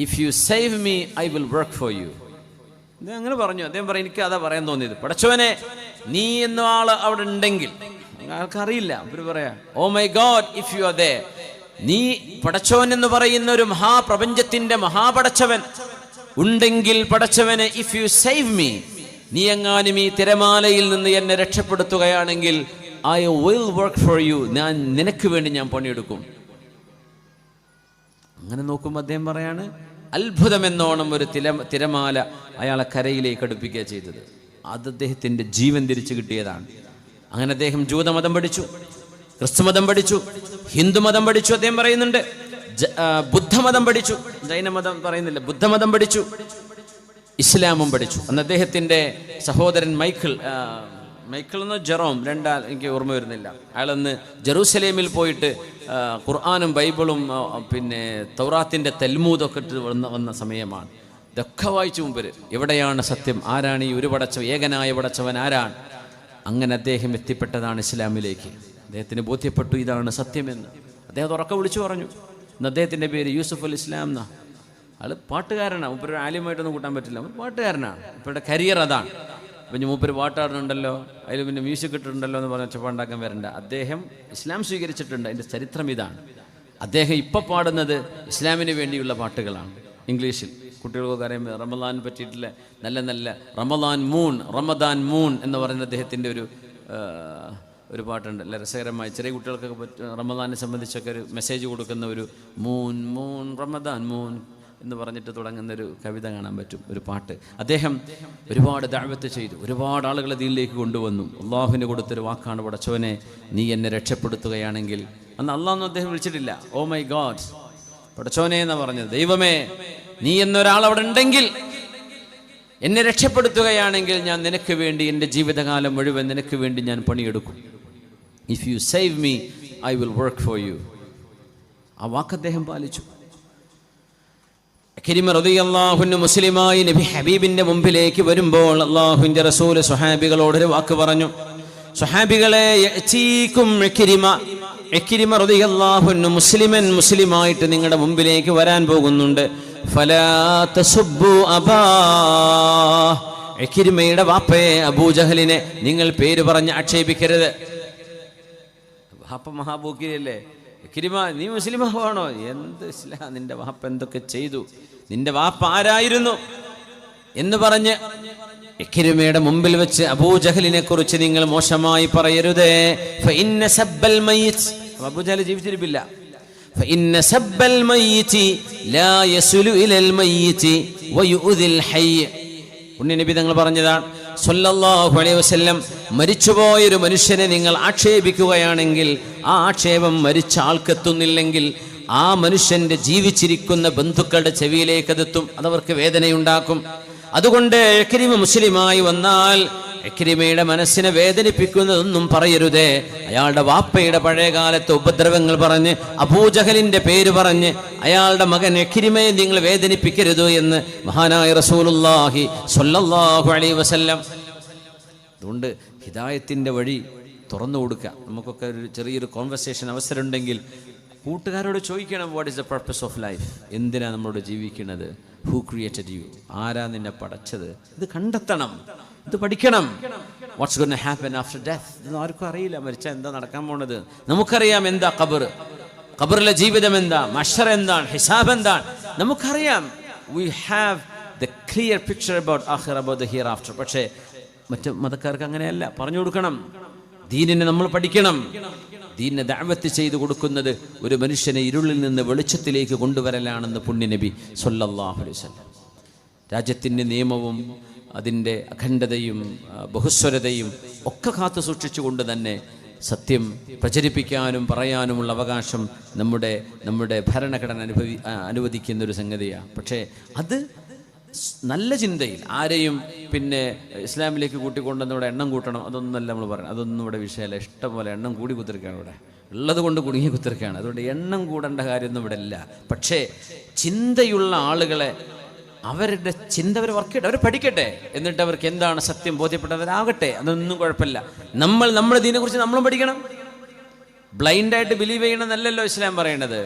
if you save me I will work for you. അദ്ദേഹം അങ്ങനെ പറഞ്ഞു. അദ്ദേഹം പറയും, എനിക്ക് അതാ പറയാൻ തോന്നിയത്, പടച്ചവനെ നീ എന്ന ആൾ അവിടെ ഉണ്ടെങ്കിൽ, ആൾക്കറിയില്ല, അവർ പറയാ, oh my God if you are there, നീ പടച്ചവൻ എന്ന് പറയുന്ന ഒരു മഹാപ്രപഞ്ചത്തിന്റെ മഹാപടച്ചവൻ ഉണ്ടെങ്കിൽ, പടച്ചവനെ ഇഫ് യു സേവ് മീ, നീ എങ്ങാനും ഈ തിരമാലയിൽ നിന്ന് എന്നെ രക്ഷപ്പെടുത്തുകയാണെങ്കിൽ I will work for you, ഞാൻ നിനക്ക് വേണ്ടി ഞാൻ പണിയെടുക്കും. അങ്ങനെ നോക്കുമ്പോൾ അദ്ദേഹം പറയാണ്, അത്ഭുതമെന്നോണം ഒരു തിരമാല അയാളെ കരയിലേക്ക് അടുപ്പിക്കുക ചെയ്തത്. അത് അദ്ദേഹത്തിൻ്റെ ജീവൻ തിരിച്ചു കിട്ടിയതാണ്. അങ്ങനെ അദ്ദേഹം ജൂതമതം പഠിച്ചു, ക്രിസ്തുമതം പഠിച്ചു, ഹിന്ദുമതം പഠിച്ചു. അദ്ദേഹം പറയുന്നുണ്ട്, ബുദ്ധമതം പഠിച്ചു, ജൈനമതം പറയുന്നില്ല, ബുദ്ധമതം പഠിച്ചു, ഇസ്ലാമും പഠിച്ചു. അന്ന് അദ്ദേഹത്തിൻ്റെ സഹോദരൻ മൈക്കിൾ എന്നോ ജെറോം, രണ്ടാൾ എനിക്ക് ഓർമ്മ വരുന്നില്ല, അയാളന്ന് ജെറൂസലേമിൽ പോയിട്ട് ഖുർആനും ബൈബിളും പിന്നെ തൗറാത്തിൻ്റെ തൽമൂദൊക്കെ ഇട്ട് വന്ന സമയമാണ്. ഇതൊക്കെ വായിച്ചു മുമ്പ്, എവിടെയാണ് സത്യം, ആരാണ് ഈ ഒരു പടച്ചവൻ, ഏകനായ പടച്ചവൻ ആരാണ്? അങ്ങനെ അദ്ദേഹം എത്തിപ്പെട്ടതാണ് ഇസ്ലാമിലേക്ക്. അദ്ദേഹത്തിന് ബോധ്യപ്പെട്ടു ഇതാണ് സത്യമെന്ന്. അദ്ദേഹം ഉറക്കെ വിളിച്ചു പറഞ്ഞു. ഇന്ന് അദ്ദേഹത്തിൻ്റെ പേര് യൂസുഫുൽ ഇസ്ലാം എന്നാ. ആൾ പാട്ടുകാരനാണ്, മൂപ്പര് ആലിമായിട്ടൊന്നും കൂട്ടാൻ പറ്റില്ല, പാട്ടുകാരനാണ്. ഇപ്പോഴുടെ കരിയർ അതാണ്. പിന്നെ മൂപ്പര് പാട്ടാടുന്നുണ്ടല്ലോ, അതിൽ പിന്നെ മ്യൂസിക് ഇട്ടിട്ടുണ്ടല്ലോ എന്ന് പറഞ്ഞ ഒച്ചപ്പാണ്ടാക്കാൻ വരണ്ട. അദ്ദേഹം ഇസ്ലാം സ്വീകരിച്ചിട്ടുണ്ട്, അതിൻ്റെ ചരിത്രം ഇതാണ്. അദ്ദേഹം ഇപ്പോൾ പാടുന്നത് ഇസ്ലാമിന് വേണ്ടിയുള്ള പാട്ടുകളാണ്, ഇംഗ്ലീഷിൽ. കുട്ടികൾക്കൊക്കെ അറിയാം, റമദാൻ പറ്റിയിട്ടുള്ള നല്ല നല്ല റമദാൻ മൂൺ എന്ന് പറയുന്ന അദ്ദേഹത്തിൻ്റെ ഒരു പാട്ടുണ്ട്, നല്ല രസകരമായി. ചെറിയ കുട്ടികൾക്കൊക്കെ റമദാനെ സംബന്ധിച്ചൊക്കെ ഒരു മെസ്സേജ് കൊടുക്കുന്ന ഒരു മൂൺ റമദാൻ മൂൺ എന്ന് പറഞ്ഞിട്ട് തുടങ്ങുന്നൊരു കവിത കാണാൻ പറ്റും, ഒരു പാട്ട്. അദ്ദേഹം ഒരുപാട് ദഅവത്ത് ചെയ്തു, ഒരുപാട് ആളുകളെ ദീനിലേക്ക് കൊണ്ടുവന്നു. അള്ളാഹുവിന് കൊടുത്തൊരു വാക്കാണ്, പടച്ചവനെ നീ എന്നെ രക്ഷപ്പെടുത്തുകയാണെങ്കിൽ. അന്ന് അള്ളാഹൊന്നും അദ്ദേഹം വിളിച്ചിട്ടില്ല, ഓ മൈ ഗോഡ്, പടച്ചവനെ എന്നാ പറഞ്ഞത്. ദൈവമേ, നീ എന്നൊരാൾ അവിടെ ഉണ്ടെങ്കിൽ, എന്നെ രക്ഷപ്പെടുത്തുകയാണെങ്കിൽ ഞാൻ നിനക്ക് വേണ്ടി എൻ്റെ ജീവിതകാലം മുഴുവൻ നിനക്ക് വേണ്ടി ഞാൻ പണിയെടുക്കും. If you save me I will work for you. ആ വാക്ക് അദ്ദേഹം പാലിച്ചു. ഇക്രിമ റളിയല്ലാഹു അൻഹു മുസ്ലിമായി നബി ഹബീബിന്റെ മുമ്പിലേക്ക് വരുമ്പോൾ അല്ലാഹുവിന്റെ റസൂൽ സ്വഹാബികളോട് ഒരു വാക്ക് പറഞ്ഞു. സ്വഹാബികളെ, യഅതീകും ഇക്രിമ റളിയല്ലാഹു അൻഹു മുസ്ലിമായിട്ട് നിങ്ങളുടെ മുമ്പിലേക്ക് വരാൻ പോകുന്നുണ്ട്. ഫലാ തസുബ്ബു അബാ, ഇക്രിമയുടെ വാപ്പയെ അബൂജഹലിനെ നിങ്ങൾ പേര് പറഞ്ഞ് ആക്ഷേപിക്കരുത്. വാപ്പ മഹാബൂക്കിരിയല്ലേ? ഇക്രിമ നീ മുസ്ലിമാണോ? എന്ത് ഇസ്ലാം, നിന്റെ വാപ്പ എന്തൊക്കെ ചെയ്തു, നിന്റെ വാപ്പ ആരായിരുന്നു എന്ന് പറഞ്ഞ് ഇക്രിമയുടെ മുമ്പിൽ വെച്ച് അബൂജഹലിനെ കുറിച്ച് നിങ്ങൾ മോശമായി പറയരുതേ. ഫഇന്ന സബ്ബൽ മയ്യിത്ത്, അബൂജഹൽ ജീവിച്ചിരിപ്പില്ല. ഫഇന്ന സബ്ബൽ മയ്യിത്തി ലാ യസ്ലു ഇലൽ മയ്യിത്തി വയുദിൽ ഹയ്യ്. പുണ്യനബി തങ്ങൾ പറഞ്ഞതാണ് സ്വല്ലല്ലാഹു അലൈഹി വസല്ലം, മരിച്ചുപോയൊരു മനുഷ്യനെ നിങ്ങൾ ആക്ഷേപിക്കുകയാണെങ്കിൽ ആ ആക്ഷേപം മരിച്ച ആൾക്കെത്തുന്നില്ലെങ്കിൽ ആ മനുഷ്യന്റെ ജീവിച്ചിരിക്കുന്ന ബന്ധുക്കളുടെ ചെവിയിലേക്ക് അതെത്തും, അതവർക്ക് വേദനയുണ്ടാക്കും. അതുകൊണ്ട് ഇക്രിമ മുസ്ലിമായി വന്നാൽ ഇക്രിമയുടെ മനസ്സിനെ വേദനിപ്പിക്കുന്നതൊന്നും പറയരുതേ. അയാളുടെ വാപ്പയുടെ പഴയകാലത്തെ ഉപദ്രവങ്ങൾ പറഞ്ഞ് അബൂജഹലിന്റെ പേര് പറഞ്ഞ് അയാളുടെ മകൻ ഇക്രിമയെ നിങ്ങൾ വേദനിപ്പിക്കരുത് എന്ന് മഹാനായ റസൂലുള്ളാഹി സ്വല്ലല്ലാഹു അലൈഹി വസല്ലം. അതുകൊണ്ട് ഹിദായത്തിന്റെ വഴി തുറന്നു കൊടുക്കുക. നമുക്കൊക്കെ ഒരു ചെറിയൊരു കോൺവെർസേഷൻ അവസരം ഉണ്ടെങ്കിൽ കൂട്ടുകാരോട് ചോദിക്കണം, what is the purpose of life? എന്തിനാ നമ്മളോട് ജീവിക്കുന്നത്? Who created you? ആരാ നിന്നെ പടച്ചത്? ഇത് കണ്ടെത്തണം, ഇത് പഠിക്കണം. What's going to happen after death? ഇതൊന്നും ആർക്കും അറിയില്ല. മരിച്ചാൽ എന്താ നടക്കാൻ പോണത്? നമുക്കറിയാം എന്താ ഖബർ, ഖബറിലെ ജീവിതം എന്താ, മഹ്ശർ എന്താണ്, ഹിസാബ് എന്താണ്, നമുക്കറിയാം. We have the clear picture about ആഖിറ, അബൌട്ട് ദ ഹിയർ ആഫ്റ്റർ. പക്ഷേ മറ്റു മതക്കാർക്ക് അങ്ങനെയല്ല. പറഞ്ഞു കൊടുക്കണം, ദീനിനെ നമ്മൾ പഠിക്കണം. ദീനിനെ ദഅവത്ത് ചെയ്തു കൊടുക്കുന്നത് ഒരു മനുഷ്യനെ ഇരുളിൽ നിന്ന് വെളിച്ചത്തിലേക്ക് കൊണ്ടുവരലാണെന്ന് പുണ്യനബി സ്വല്ലല്ലാഹു അലൈഹി വസല്ലം. രാജ്യത്തിൻ്റെ നിയമവും അതിൻ്റെ അഖണ്ഡതയും ബഹുസ്വരതയും ഒക്കെ കാത്തു സൂക്ഷിച്ചുകൊണ്ട് തന്നെ സത്യം പ്രചരിപ്പിക്കാനും പറയാനുമുള്ള അവകാശം നമ്മുടെ ഭരണഘടന അനുവദിക്കുന്ന ഒരു സംഗതിയാണ്. പക്ഷേ അത് നല്ല ചിന്തയിൽ ആരെയും പിന്നെ ഇസ്ലാമിലേക്ക് കൂട്ടിക്കൊണ്ടെന്ന് ഇവിടെ എണ്ണം കൂട്ടണം, അതൊന്നല്ല നമ്മൾ പറയണം. അതൊന്നും ഇവിടെ വിഷയമല്ല. ഇഷ്ടംപോലെ എണ്ണം കൂടി കുത്തിരിക്കുകയാണ് ഇവിടെ, ഉള്ളത് കൊണ്ട് കുടുങ്ങി കുത്തിരിക്കുകയാണ്. അതുകൊണ്ട് എണ്ണം കൂടേണ്ട കാര്യമൊന്നും ഇവിടെ ഇല്ല. പക്ഷേ ചിന്തയുള്ള ആളുകളെ, അവരുടെ ചിന്ത അവർ വർക്ക് ചെയ്യട്ടെ, അവർ പഠിക്കട്ടെ, എന്നിട്ട് അവർക്ക് എന്താണ് സത്യം ബോധ്യപ്പെട്ടവരാകട്ടെ, അതൊന്നും കുഴപ്പമില്ല. നമ്മുടെ ദീനെക്കുറിച്ച് നമ്മളും പഠിക്കണം. ബ്ലൈൻഡായിട്ട് ബിലീവ് ചെയ്യണമെന്നല്ലല്ലോ ഇസ്ലാം പറയണത്.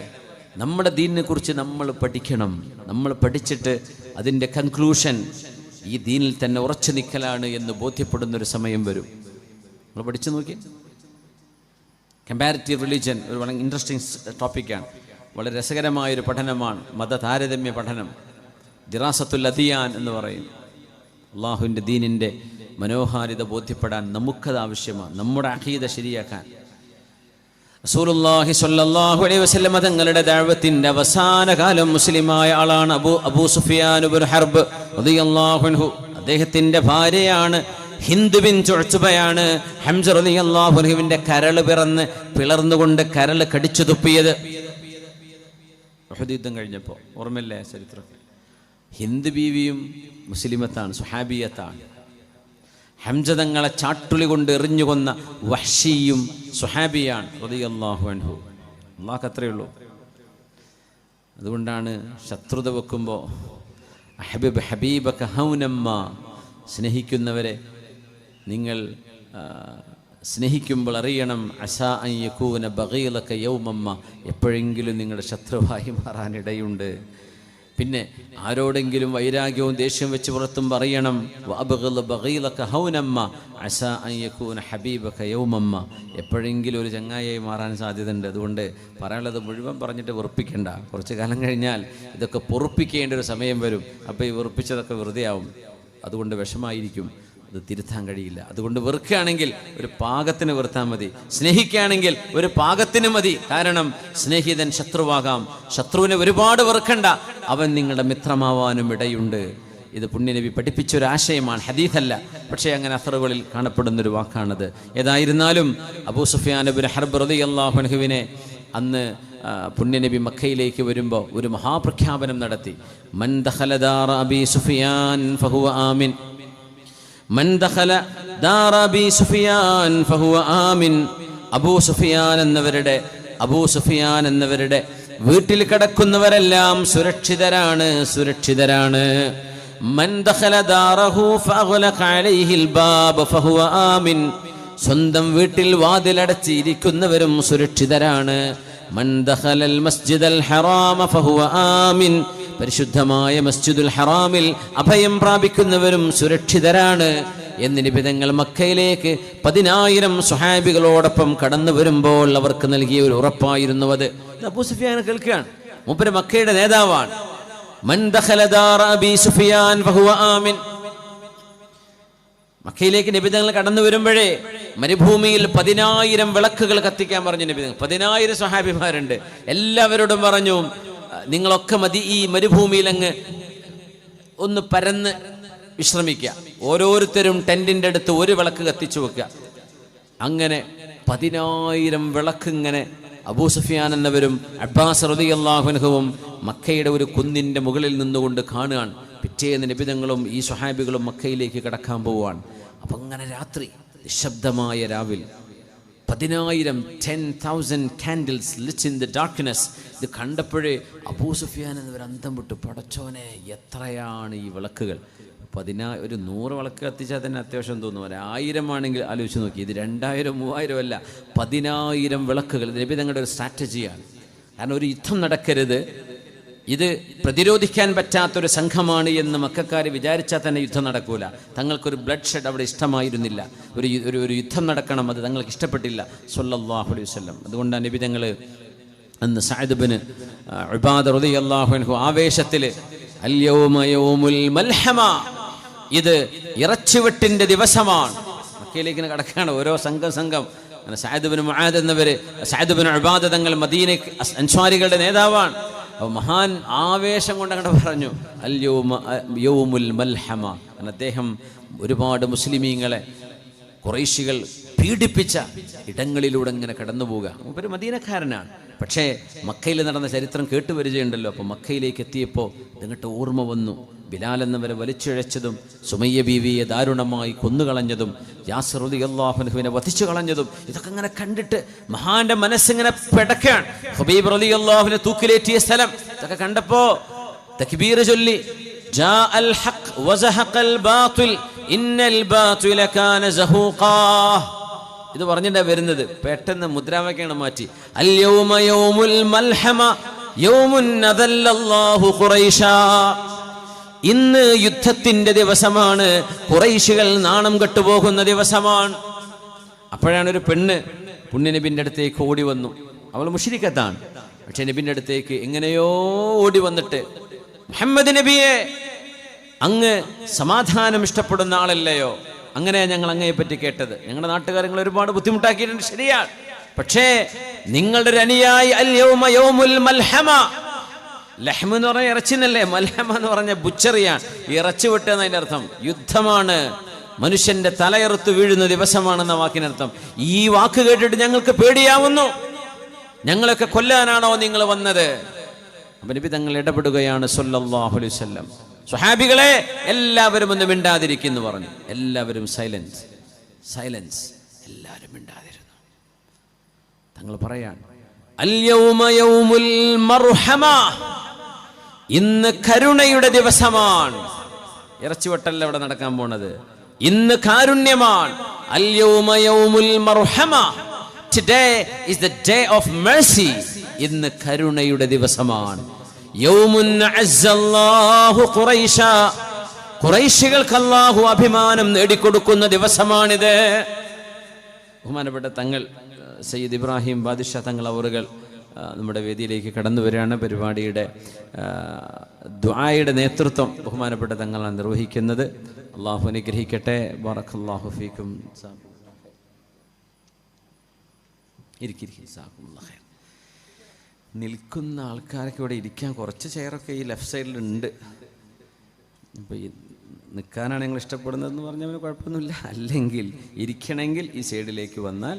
നമ്മുടെ ദീനിനെ കുറിച്ച് നമ്മൾ പഠിക്കണം. നമ്മൾ പഠിച്ചിട്ട് അതിൻ്റെ കൺക്ലൂഷൻ ഈ ദീനിൽ തന്നെ ഉറച്ചു നിൽക്കലാണ് എന്ന് ബോധ്യപ്പെടുന്നൊരു സമയം വരും. നമ്മൾ പഠിച്ചു നോക്കി. കമ്പാരിറ്റീവ് റിലീജിയൻ ഒരു വളരെ ഇൻട്രസ്റ്റിംഗ് ടോപ്പിക്കാണ്. വളരെ രസകരമായൊരു പഠനമാണ് മത താരതമ്യ പഠനം. ദിറാസത്തുൽ അദിയാൻ എന്ന് പറയും. അള്ളാഹുവിൻ്റെ ദീനിൻ്റെ മനോഹാരിത ബോധ്യപ്പെടാൻ നമുക്കത് ആവശ്യമാണ്, നമ്മുടെ അഖീദ ശരിയാക്കാൻ. റസൂലുള്ളാഹി സ്വല്ലല്ലാഹു അലൈഹി വസല്ലം തങ്ങളുടെ ദഅവത്തിന്റെ അവസാന കാലം മുസ്ലിമായ ആളാണ് അബൂ സുഫിയാൻ ഇബ്നു ഹർബ് റളിയല്ലാഹു അൻഹു. അദ്ദേഹത്തിന്റെ ഭാര്യയാണ് ഹിന്ദ് ബിൻത് ഉത്ബയാണ് ഹംസ റളിയല്ലാഹു അൻഹുവിന്റെ കരൾ പിളർന്നുകൊണ്ട് കരൾ കടിച്ചു തുപ്പിയത് ഉഹദ് യുദ്ധം കഴിഞ്ഞപ്പോൾ. ഓർമ്മയില്ലേ ചരിത്രം? ഹിന്ദ് ബീവിയും മുസ്ലിമത്താണ്, സുഹാബിയത്താണ്. ഹംസ തങ്ങളെ ചാട്ടുളി കൊണ്ട് എറിഞ്ഞുകൊന്ന വഹ്ശിയും സുഹാബിയാണ് റളിയല്ലാഹു അൻഹു. അല്ലാഹു അത്രയേ ഉള്ളൂ. അതുകൊണ്ടാണ് ശത്രുത വെക്കുമ്പോൾ ഹബീബക ഹൗനമ്മ, സ്നേഹിക്കുന്നവരെ നിങ്ങൾ സ്നേഹിക്കുമ്പോൾ അറിയണം, അസാ അൻ യകൂന ബഗീലക യൗമമ്മ, എപ്പോഴെങ്കിലും നിങ്ങളുടെ ശത്രുവായി മാറാനിടയുണ്ട്. പിന്നെ ആരോടെങ്കിലും വൈരാഗ്യവും ദേഷ്യം വെച്ച് പുറത്തും പറയണം, എപ്പോഴെങ്കിലും ഒരു ചങ്ങായിയായി മാറാൻ സാധ്യതയുണ്ട്. അതുകൊണ്ട് പറയാനുള്ളത് മുഴുവൻ പറഞ്ഞിട്ട് വെറുപ്പിക്കേണ്ട. കുറച്ച് കാലം കഴിഞ്ഞാൽ ഇതൊക്കെ പൊറുപ്പിക്കേണ്ട ഒരു സമയം വരും. അപ്പോൾ ഈ വെറുപ്പിച്ചതൊക്കെ വെറുതെ ആവും. അതുകൊണ്ട് വിഷമായിരിക്കും, അത് തിരുത്താൻ കഴിയില്ല. അതുകൊണ്ട് വെറുക്കുകയാണെങ്കിൽ ഒരു പാകത്തിന് വെറുത്താൽ മതി, സ്നേഹിക്കുകയാണെങ്കിൽ ഒരു പാകത്തിന് മതി. കാരണം സ്നേഹിതൻ ശത്രുവാകാം. ശത്രുവിനെ ഒരുപാട് വെറുക്കണ്ട, അവൻ നിങ്ങളുടെ മിത്രമാവാനും ഇടയുണ്ട്. ഇത് പുണ്യനബി പഠിപ്പിച്ചൊരാശയമാണ്, ഹദീഥല്ല. പക്ഷേ അങ്ങനെ അസറുകളിൽ കാണപ്പെടുന്നൊരു വാക്കാണത്. ഏതായിരുന്നാലും അബൂ സുഫിയാൻ ഇബ്നു ഹർബ് റളിയല്ലാഹു അൻഹുവിനെ അന്ന് പുണ്യനബി മക്കയിലേക്ക് വരുമ്പോൾ ഒരു മഹാപ്രഖ്യാപനം നടത്തി. മൻ ദഖല ദാറ അബീ സുഫിയാൻ ഫഹുവ ആമിൻ, മൻ ദഖല ദാറ അബീ സുഫിയാൻ ഫഹുവ ആമിൻ. അബൂ സുഫിയാൻ എന്നവരുടെ വീട്ടിൽ കിടക്കുന്നവരെല്ലാം സുരക്ഷിതരാണ്. മൻ ദഖല ദാറഹു ഫഅഗ്ലഖ അലൈഹിൽ ബാബ ഫഹുവ ആമിൻ. സ്വന്തം വീട്ടിൽ വാതിലടച്ച് ഇരിക്കുന്നവരും സുരക്ഷിതരാണ്. മൻ ദഖലൽ മസ്ജിദൽ ഹറാമ ഫഹുവ ആമിൻ. പരിശുദ്ധമായ മസ്ജിദുൽ ഹറാമിൽ അഭയം പ്രാപിക്കുന്നവരും സുരക്ഷിതരാണ് എന്ന് നബി തങ്ങൾ മക്കയിലേക്ക് 10,000 സ്വഹാബികളോടൊപ്പം കടന്നു വരുമ്പോൾ അവർക്ക് നൽകിയ ഒരു ഉറപ്പായിരുന്നു അത്. അബൂ സുഫിയാൻ കേൾക്കുകയാണ്, മൂപ്പര് മക്കയുടെ നേതാവാണ്. മൻ ദഖല ദാറ അബീ സുഫിയാൻ ഫഹുവ ആമിൻ. മക്കയിലേക്ക് നബി തങ്ങൾ കടന്നു വരുമ്പോഴേ മരുഭൂമിയിൽ 10,000 വിളക്കുകൾ കത്തിക്കാൻ പറഞ്ഞു നബി തങ്ങൾ. 10,000 സ്വഹാബിമാരുണ്ട്. എല്ലാവരോടും പറഞ്ഞു, നിങ്ങളൊക്കെ മതി ഈ മരുഭൂമിയിൽ അങ്ങ് ഒന്ന് പരന്ന് വിശ്രമിക്കുക. ഓരോരുത്തരും ടെന്റിന്റെ അടുത്ത് ഒരു വിളക്ക് കത്തിച്ചു വെക്കുക. അങ്ങനെ 10,000 വിളക്ക് ഇങ്ങനെ അബൂ സുഫിയാൻ എന്നവരും അബ്ബാസ് റളിയല്ലാഹു അൻഹുവും മക്കയുടെ ഒരു കുന്നിന്റെ മുകളിൽ നിന്നുകൊണ്ട് കാണുകയാണ്. പിറ്റേന്ന് നബി തങ്ങളും ഈ സ്വഹാബികളും മക്കയിലേക്ക് കടക്കാൻ പോവുകയാണ്. അപ്പം അങ്ങനെ രാത്രി നിശബ്ദമായ രാവിൽ 10,000 candles lit in the darkness. ഇത് കണ്ടപ്പോഴേ അബൂ സുഫിയാൻ എന്നവർ അന്തം വിട്ടു. പടച്ചോനെ, എത്രയാണ് ഈ വിളക്കുകൾ! ഒരു 100 വിളക്ക് കത്തിച്ചാൽ തന്നെ അത്യാവശ്യം തോന്നും. 1000 ആണെങ്കിൽ ആലോചിച്ച് നോക്കി. ഇത് 2000 3000 അല്ല, 10,000 വിളക്കുകൾ. നബി തങ്ങളുടെ ഒരു സ്ട്രാറ്റജിയാണ്. കാരണം ഒരു യുദ്ധം നടക്കരുത്, ഇത് പ്രതിരോധിക്കാൻ പറ്റാത്തൊരു സംഘമാണ് എന്ന് മക്കക്കാർ വിചാരിച്ചാൽ തന്നെ യുദ്ധം നടക്കൂല. തങ്ങൾക്കൊരു ബ്ലഡ് ഷെഡ് അവിടെ ഇഷ്ടമായിരുന്നില്ല. ഒരു യുദ്ധം നടക്കണം, അത് തങ്ങൾക്ക് ഇഷ്ടപ്പെട്ടില്ല സ്വല്ലല്ലാഹു അലൈഹി വസല്ലം. അതുകൊണ്ടാണ് നബി തങ്ങൾ അന്ന് സഅദ് ഇബ്നു ഉബാദ റളിയല്ലാഹു അൻഹു ആവേശത്തിൽ അൽ യൗമ യൗമുൽ മൽഹമ, ഇത് ഇറച്ചിവെട്ടിന്റെ ദിവസമാണ്. മക്കയിലേക്ക് കടക്കാണ് ഓരോ സംഘം. സഅദ് ഇബ്നു മുആദ് എന്നവര്, സഅദ് ഇബ്നു ഉബാദ തങ്ങൾ മദീന അൻസ്വാരികളുടെ നേതാവാണ്. മഹാൻ ആവേശം കൊണ്ട് അങ്ങോട്ട് പറഞ്ഞു അൽ യൗമുൽ മൽഹമ. അദ്ദേഹം ഒരുപാട് മുസ്ലിമീങ്ങളെ ഖുറൈശികൾ പീഡിപ്പിച്ച ഇടങ്ങളിലൂടെ ഇങ്ങനെ കടന്നു പോവുക. ഒരു മദീനക്കാരനാണ്, പക്ഷേ മക്കയിൽ നടന്ന ചരിത്രം കേട്ടുവരികയുണ്ടല്ലോ. അപ്പോൾ മക്കയിലേക്ക് എത്തിയപ്പോൾ നിങ്ങട്ട് ഓർമ്മ വന്നു. ബിലാൽ എന്നവരെ വലിച്ചിഴച്ചതും സുമയ്യ ബീവിയെ ദാരുണമായി കൊന്നുകളഞ്ഞതും യാസിർ റളിയല്ലാഹു അൻഹുവിനെ വധിച്ചു കളഞ്ഞതും ഇതൊക്കെ ഇങ്ങനെ കണ്ടിട്ട് മഹാന്റെ മനസ്സിങ്ങനെ പെടക്കാണ്. ഹബീബ് റളിയല്ലാഹുവിനെ തൂക്കിലേറ്റിയ സ്ഥലം ഇതൊക്കെ കണ്ടപ്പോ തക്ബീർ ചൊല്ലി ജാ അൽ ഹഖ് വസഹഖൽ ബാതിൽ ഇന്നൽ ബാതില കാന സഹൂഖാ. ഇത് പറഞ്ഞിട്ടാ വരുന്നത്. പെട്ടെന്ന് മുദ്രാവാക്യങ്ങൾ മാറ്റി. അൽ യൗമ യൗമുൽ മൽഹമ യൗമുൻ നദല്ലല്ലാഹു ഖുറൈശാ. ഇന്ന് യുദ്ധത്തിന്റെ ദിവസമാണ്, ഖുറൈശികൾ നാണം കെട്ടുപോകുന്ന ദിവസമാണ്. അപ്പോഴാണ് ഒരു പെണ്ണ് പുണ്യ നബിന്റെ അടുത്തേക്ക് ഓടി വന്നു. അവൾ മുശ്രിക്കത്താണ്, പക്ഷെ നബിന്റെ അടുത്തേക്ക് എങ്ങനെയോ ഓടി വന്നിട്ട്, മുഹമ്മദ് നബിയെ, അങ്ങ് സമാധാനം ഇഷ്ടപ്പെടുന്ന ആളല്ലയോ? അങ്ങനെ ഞങ്ങൾ അങ്ങയെ പറ്റി കേട്ടത്. ഞങ്ങളുടെ നാട്ടുകാര്യങ്ങൾ ഒരുപാട് ബുദ്ധിമുട്ടാക്കിയിട്ടുണ്ട്, ശരിയാണ്. പക്ഷേ നിങ്ങളുടെ ഒരു അനുയായി അൽ യൗമ യൗമുൽ മൽഹമ. ലഹ്മ എന്ന് പറഞ്ഞ ഇറച്ചിന്നല്ലേ, മൽഹമ എന്ന് പറഞ്ഞ ബുച്ചറിയാണ്. ഇറച്ചി വെട്ടുക എന്നതിൻ്റെ അർത്ഥം യുദ്ധമാണ്, മനുഷ്യന്റെ തലയെറുത്ത് വീഴുന്ന ദിവസമാണെന്ന വാക്കിനർത്ഥം. ഈ വാക്ക് കേട്ടിട്ട് ഞങ്ങൾക്ക് പേടിയാവുന്നു. ഞങ്ങളൊക്കെ കൊല്ലാനാണോ നിങ്ങൾ വന്നത്? അപ്പോൾ നബി തങ്ങൾ ഇടപെടുകയാണ് സ്വല്ലല്ലാഹു അലൈഹി വസല്ലം. സ്വഹാബികളെ, എല്ലാവരും ഒന്ന് മിണ്ടാതിരിക്കുന്നു പറഞ്ഞു. എല്ലാവരും സൈലൻസ്. എല്ലാവരും മിണ്ടാതിരുന്നു. തങ്ങൾ പറയാണ് അൽ യൗമ യൗമുൽ മർഹമ, ഇന്ന് കരുണയുടെ ദിവസമാണ്. ഇറച്ചിവട്ടല്ല ഇവിടെ നടക്കാൻ പോണത്, ഇന്ന് കാരുണ്യമാണ്. അൽ യൗമ യൗമുൽ മർഹമ, today is the day of mercy. ഇന്ന് കരുണയുടെ ദിവസമാണ്. യൗമുൻ അസ്സല്ലാഹു ഖുറൈശ, ഖുറൈശികൾക്ക് അല്ലാഹു അഭിമാനം നേടിക്കൊടുക്കുന്ന ദിവസമാണിത്. ബഹുമാനപ്പെട്ട തങ്ങൾ സയ്യിദ് ഇബ്രാഹിം ബാദിഷാ തങ്ങൾ അവറുകൾ നമ്മുടെ വേദിയിലേക്ക് കടന്നു വരികയാണ്. പരിപാടിയുടെ ദുആയുടെ നേതൃത്വം ബഹുമാനപ്പെട്ട തങ്ങളാണ് നിർവഹിക്കുന്നത്. അള്ളാഹു അനുഗ്രഹിക്കട്ടെ. ബറക്കല്ലാഹു ഫീക്കും. നിൽക്കുന്ന ആൾക്കാരൊക്കെ ഇവിടെ ഇരിക്കാൻ കുറച്ച് ചെയറൊക്കെ ഈ ലെഫ്റ്റ് സൈഡിലുണ്ട്. അപ്പോൾ ഈ നിൽക്കാനാണ് ഞങ്ങൾ ഇഷ്ടപ്പെടുന്നതെന്ന് പറഞ്ഞാൽ കുഴപ്പമൊന്നുമില്ല. അല്ലെങ്കിൽ ഇരിക്കണമെങ്കിൽ ഈ സൈഡിലേക്ക് വന്നാൽ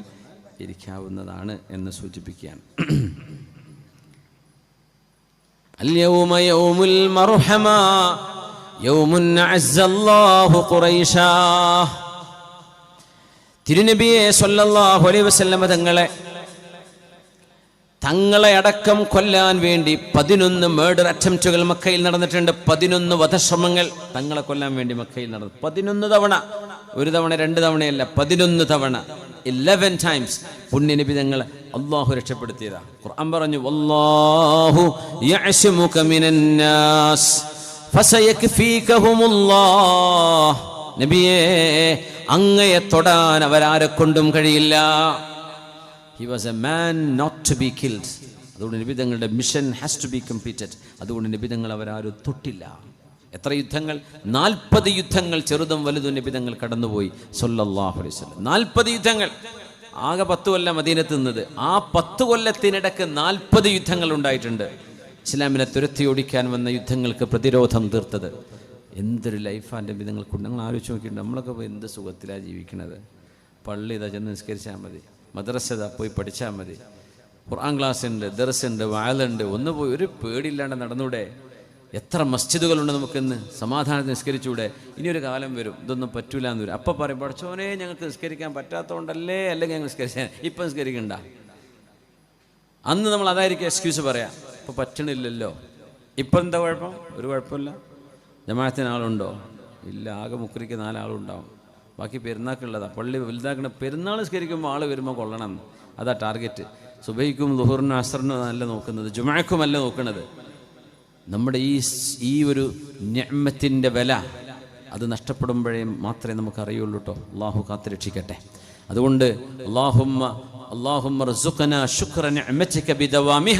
ഇരിക്കാവുന്നതാണ് എന്ന് സൂചിപ്പിക്കുകയാണ്. അൽ യൗമ യൗമുൽ മർഹമ യൗമുൻ അസ്സല്ലാഹു ഖുറൈശാ. തിരുനബിയെ സ്വല്ലല്ലാഹു അലൈഹി വസല്ലം തങ്ങളെ അടക്കം കൊല്ലാൻ വേണ്ടി 11 മേർഡർ അറ്റംപ്റ്റുകൾ മക്കയിൽ നടന്നിട്ടുണ്ട്. 11 വധശ്രമങ്ങൾ തങ്ങളെ കൊല്ലാൻ വേണ്ടി മക്കയിൽ നടന്നു. 11 തവണ, ഒരു തവണ 2 തവണയല്ല, 11 തവണ. 11 times പുണ്യ നബി തങ്ങൾ അല്ലാഹു രക്ഷപ്പെടുത്തിയതാ. ഖുർആൻ പറഞ്ഞു വല്ലാഹു യഅ്സിമുക മിനന്നാസ് ഫസയക്ഫീകഹുമുല്ലാഹ്. നബിയേ, അങ്ങയെ തൊടാൻ അവരാരെ കൊണ്ടും കഴിയില്ല. He was a man not to be killed. അതുകൊണ്ട് നബി തങ്ങളുടെ mission has to be completed. അതുകൊണ്ട് നബി തങ്ങൾ അവരാരും തൊട്ടില്ല. എത്ര യുദ്ധങ്ങൾ? 40 യുദ്ധങ്ങൾ, ചെറുതും വലുതും നബി തങ്ങൾ കടന്നുപോയി സല്ലല്ലാഹു അലൈഹി വസല്ലം. 40 യുദ്ധങ്ങൾ. ആകെ 10 കൊല്ലം മദീനത്ത് നിന്നത്. ആ 10 കൊല്ലത്തിനിടക്ക് 40 യുദ്ധങ്ങൾ ഉണ്ടായിട്ടുണ്ട്. ഇസ്ലാമിനെ തുരത്തി ഓടിക്കാൻ വന്ന യുദ്ധങ്ങൾക്ക് പ്രതിരോധം തീർത്തത്. എന്തൊരു ലൈഫാണ് നബി തങ്ങൾക്കുണ്ട്. നിങ്ങൾ ആലോചിച്ച് നോക്കിയിട്ടുണ്ട്. നമ്മളൊക്കെ പോയി എന്ത് സുഖത്തിലാണ് ജീവിക്കുന്നത്. പള്ളി ഇതാ ചെന്ന് നിസ്കരിച്ചാൽ മതി, മദ്രസ പോയി പഠിച്ചാൽ മതി, ഖുർആൻ ക്ലാസ് ഉണ്ട്, ദർസുണ്ട്, വാലുണ്ട്. ഒന്ന് പോയി ഒരു പേടിയില്ലാണ്ട് നടന്നൂടെ? എത്ര മസ്ജിദുകളുണ്ട് നമുക്കിന്ന്. സമാധാനത്തിൽ നിസ്കരിച്ചൂടെ? ഇനിയൊരു കാലം വരും ഇതൊന്നും പറ്റൂല എന്ന് വരും. അപ്പം പറയും പഠിച്ചോനെ ഞങ്ങൾക്ക് നിസ്കരിക്കാൻ പറ്റാത്തതുകൊണ്ടല്ലേ, അല്ലെങ്കിൽ ഞങ്ങൾ നിസ്കരിച്ചാൽ ഇപ്പം നിസ്കരിക്കണ്ട. അന്ന് നമ്മൾ അതായിരിക്കും എക്സ്ക്യൂസ് പറയാം. ഇപ്പം പറ്റണില്ലല്ലോ. ഇപ്പം എന്താ കുഴപ്പം? ഒരു കുഴപ്പമില്ല. ജമാഅത്തിന് ആളുണ്ടോ? ഇല്ല. ആകെ മുക്രിക്ക് 4 ആളുണ്ടാവും. ബാക്കി പെരുന്നാൾക്കുള്ളതാണ്. പള്ളി വലുതാക്കണ പെരുന്നാൾ നിസ്കരിക്കുമ്പോൾ ആൾ വരുമ്പോൾ കൊള്ളണം. അതാ ടാർഗറ്റ്. സുബഹിക്കും ളുഹറിനും അസ്റിനും അല്ല നോക്കുന്നത്, ജുമഅക്കും അല്ല നോക്കുന്നത്. നമ്മുടെ ഈ ഒരു നിഅ്മത്തിൻ്റെ വില അത് നഷ്ടപ്പെടുമ്പോഴേ മാത്രമേ നമുക്കറിയുള്ളൂ കേട്ടോ. അള്ളാഹു കാത്തുരക്ഷിക്കട്ടെ. അതുകൊണ്ട് അല്ലാഹുമ്മ റസുഖനാ ശുക്ര നിഅ്മതിക ബിദവാമിഹ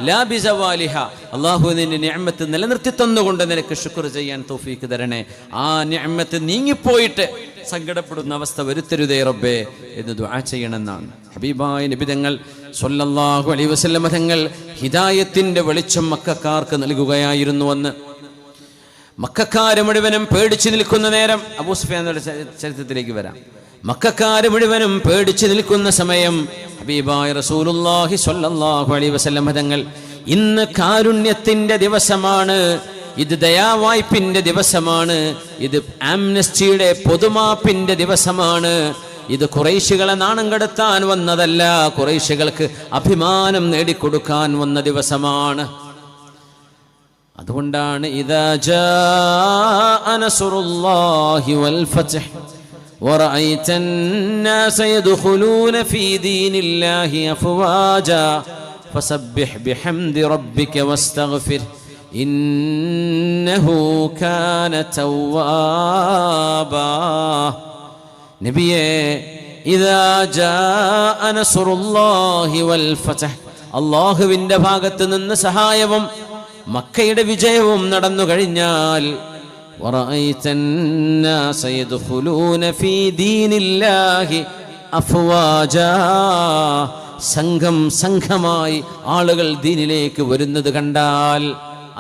ലാ ബിസവാലിഹ. അല്ലാഹു നിന്റെ നിഅ്മത്ത് നിലനിർത്തി തന്നുകൊണ്ട് നിനക്ക് ശുക്ർ ചെയ്യാൻ തൗഫീക്ക് തരണേ. ആ നിഅ്മത്ത് നീങ്ങിപ്പോയിട്ട് സങ്കടപ്പെടുന്ന അവസ്ഥ വരുത്തരുതേ റബ്ബേ എന്ന് ദുആ ചെയ്യണമെന്നാണ് ഹബീബായ നബി തങ്ങൾ സ്വല്ലല്ലാഹു അലൈഹി വസല്ലം തങ്ങൾ ഹിദായത്തിന്റെ വെളിച്ചം മക്കക്കാർക്ക് നൽകുകയായിരുന്നുവെന്ന്. മക്കക്കാര് മുഴുവനും പേടിച്ചു നിൽക്കുന്ന നേരം, അബൂ സുഫിയാന്റെ ചരിത്രത്തിലേക്ക് വരാം. മക്കക്കാര് മുഴുവനും പേടിച്ചു നിൽക്കുന്ന സമയം ഹബീബായ റസൂലുള്ളാഹി സ്വല്ലല്ലാഹു അലൈഹി വസല്ലം തങ്ങൾ ഇന്ന് കാരുണ്യത്തിന്റെ ദിവസമാണ്, ഇത് ദയാവായ്പിന്റെ ദിവസമാണ്, ഇത് ആംനസ്റ്റിയുടെ പൊതുമാപ്പിന്റെ ദിവസമാണ്, ഇത് ഖുറൈശികളെ നാണം കെടുത്താൻ വന്നതല്ല, ഖുറൈശികൾക്ക് അഭിമാനം നേടിക്കൊടുക്കാൻ വന്ന ദിവസമാണ്. അതുകൊണ്ടാണ് ഇദാ ജാഅ നസ്റുല്ലാഹി വൽ ഫത്ഹ് വറഅയ്ത الناس يدخلون في دين الله أفواجا فسبح بحمد ربك واستغفر إنه كان توابا. നബിയേ, ഇദാ ജാഅ നസ്റുല്ലാഹി വൽ ഫത്ഹ്, അല്ലാഹുവിന്റെ ഭാഗത്ത് നിന്ന് സഹായവും മക്കയുടെ വിജയവും നടന്നു കഴിഞ്ഞാൽ, വറഅയ്ത الناس يدخلون في دين الله أفواجا, സംഘം സംഘമായി ആളുകൾ ദീനിലേക്ക് വരുന്നത് കണ്ടാൽ,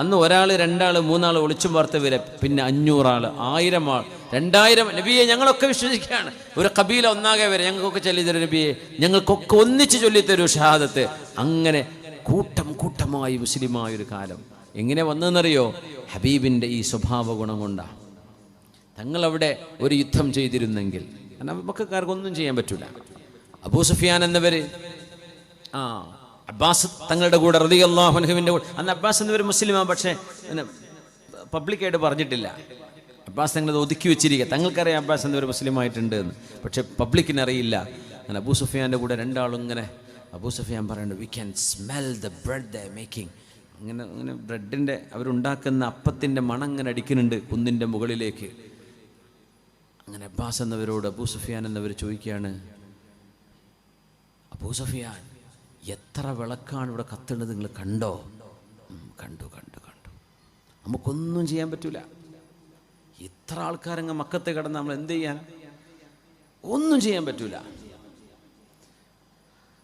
അന്ന് 1 2 3 ഒളിച്ചും വാർത്ത വരെ, പിന്നെ 500 1000 2000. നബിയെ ഞങ്ങളൊക്കെ വിശ്വസിക്കുകയാണ്. ഒരു കബീല ഒന്നാകെ വരെ ഞങ്ങൾക്കൊക്കെ ചൊല്ലിത്തരൂ നബിയെ, ഞങ്ങൾക്കൊക്കെ ഒന്നിച്ച് ചൊല്ലിത്തരൂ ഷഹാദത്ത്. അങ്ങനെ കൂട്ടം കൂട്ടമായി മുസ്ലിമായൊരു കാലം എങ്ങനെ വന്നതെന്നറിയോ? ഹബീബിൻ്റെ ഈ സ്വഭാവ ഗുണം കൊണ്ടാണ്. തങ്ങളവിടെ ഒരു യുദ്ധം ചെയ്തിരുന്നെങ്കിൽ, കാരണം മക്കക്കാർക്കൊന്നും ചെയ്യാൻ പറ്റൂല. അബൂ സുഫിയാൻ എന്നവര് അബ്ബാസ് തങ്ങളുടെ കൂടെ റളിയല്ലാഹു അൻഹുവിൻ്റെ കൂടെ, അന്ന് അബ്ബാസ് എന്നവർ മുസ്ലിമാണ്, പക്ഷേ പബ്ലിക്കായിട്ട് പറഞ്ഞിട്ടില്ല. അബ്ബാസ് തങ്ങളത് ഒതുക്കി വെച്ചിരിക്കുക. തങ്ങൾക്കറിയാം അബ്ബാസ് എന്നവർ മുസ്ലിമായിട്ടുണ്ട് എന്ന്, പക്ഷേ പബ്ലിക്കിന് അറിയില്ല. അങ്ങനെ അബൂ സുഫിയാൻ്റെ കൂടെ 2 ആളും ഇങ്ങനെ, അബൂ സുഫിയാൻ പറയുന്നുണ്ട്, we can smell the bread the making. അങ്ങനെ ബ്രെഡിൻ്റെ അവരുണ്ടാക്കുന്ന അപ്പത്തിൻ്റെ മണം ഇങ്ങനെ അടിക്കുന്നുണ്ട് കുന്നിൻ്റെ മുകളിലേക്ക്. അങ്ങനെ അബ്ബാസ് എന്നവരോട് അബൂ സുഫിയാൻ എന്നവർ ചോദിക്കുകയാണ്, അബൂ സുഫിയാൻ, എത്ര വിളക്കാണ് ഇവിടെ കത്തുന്നത്, നിങ്ങൾ കണ്ടോ? കണ്ടു കണ്ടു കണ്ടു. നമുക്കൊന്നും ചെയ്യാൻ പറ്റൂല. ഇത്ര ആൾക്കാരങ്ങ് മക്കത്തെ കിടന്ന് നമ്മൾ എന്ത് ചെയ്യാൻ? ഒന്നും ചെയ്യാൻ പറ്റൂല.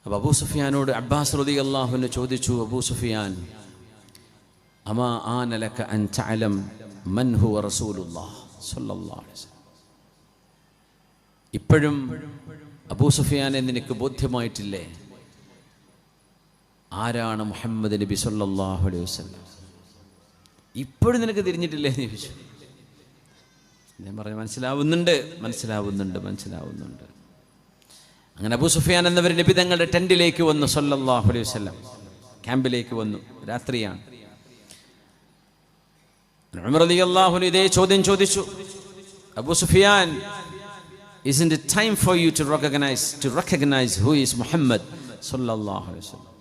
അപ്പോൾ അബൂ സുഫിയാനോട് അബ്ബാസ് റളിയല്ലാഹു അൻഹു ചോദിച്ചു, അബൂ സുഫിയാൻ, അമാ ആന ലക അൻ തഅലം മൻ ഹുവ റസൂലുള്ളാഹ് സ്വല്ലല്ലാഹു അലൈഹി വസല്ലം. ഇപ്പോഴും അബൂ സുഫിയാനെ നിനക്ക് ബോധ്യമായിട്ടില്ലേ ആരാണ് മുഹമ്മദ് നബി സ്വല്ലല്ലാഹു അലൈഹി വസല്ലം? ഇപ്പോഴും നിനക്ക് തിരിഞ്ഞിട്ടില്ലേ എന്ന് ചോദിച്ചു. ഞാൻ പറഞ്ഞു, മനസ്സിലാവുന്നുണ്ട്. അങ്ങനെ അബൂ സുഫിയാൻ എന്നവർ നബി തങ്ങളുടെ ടെന്റിലേക്ക് വന്നു, സ്വല്ലല്ലാഹു അലൈഹി വസല്ലം ക്യാമ്പിലേക്ക് വന്നു. രാത്രിയാണ്. ഉമർ റളിയല്ലാഹു അൻഹു ഇതേ ചോദ്യം ചോദിച്ചു, Abu Sufyan, Isn't it time for you to recognize who is Muhammad sallallahu alaihi wasallam?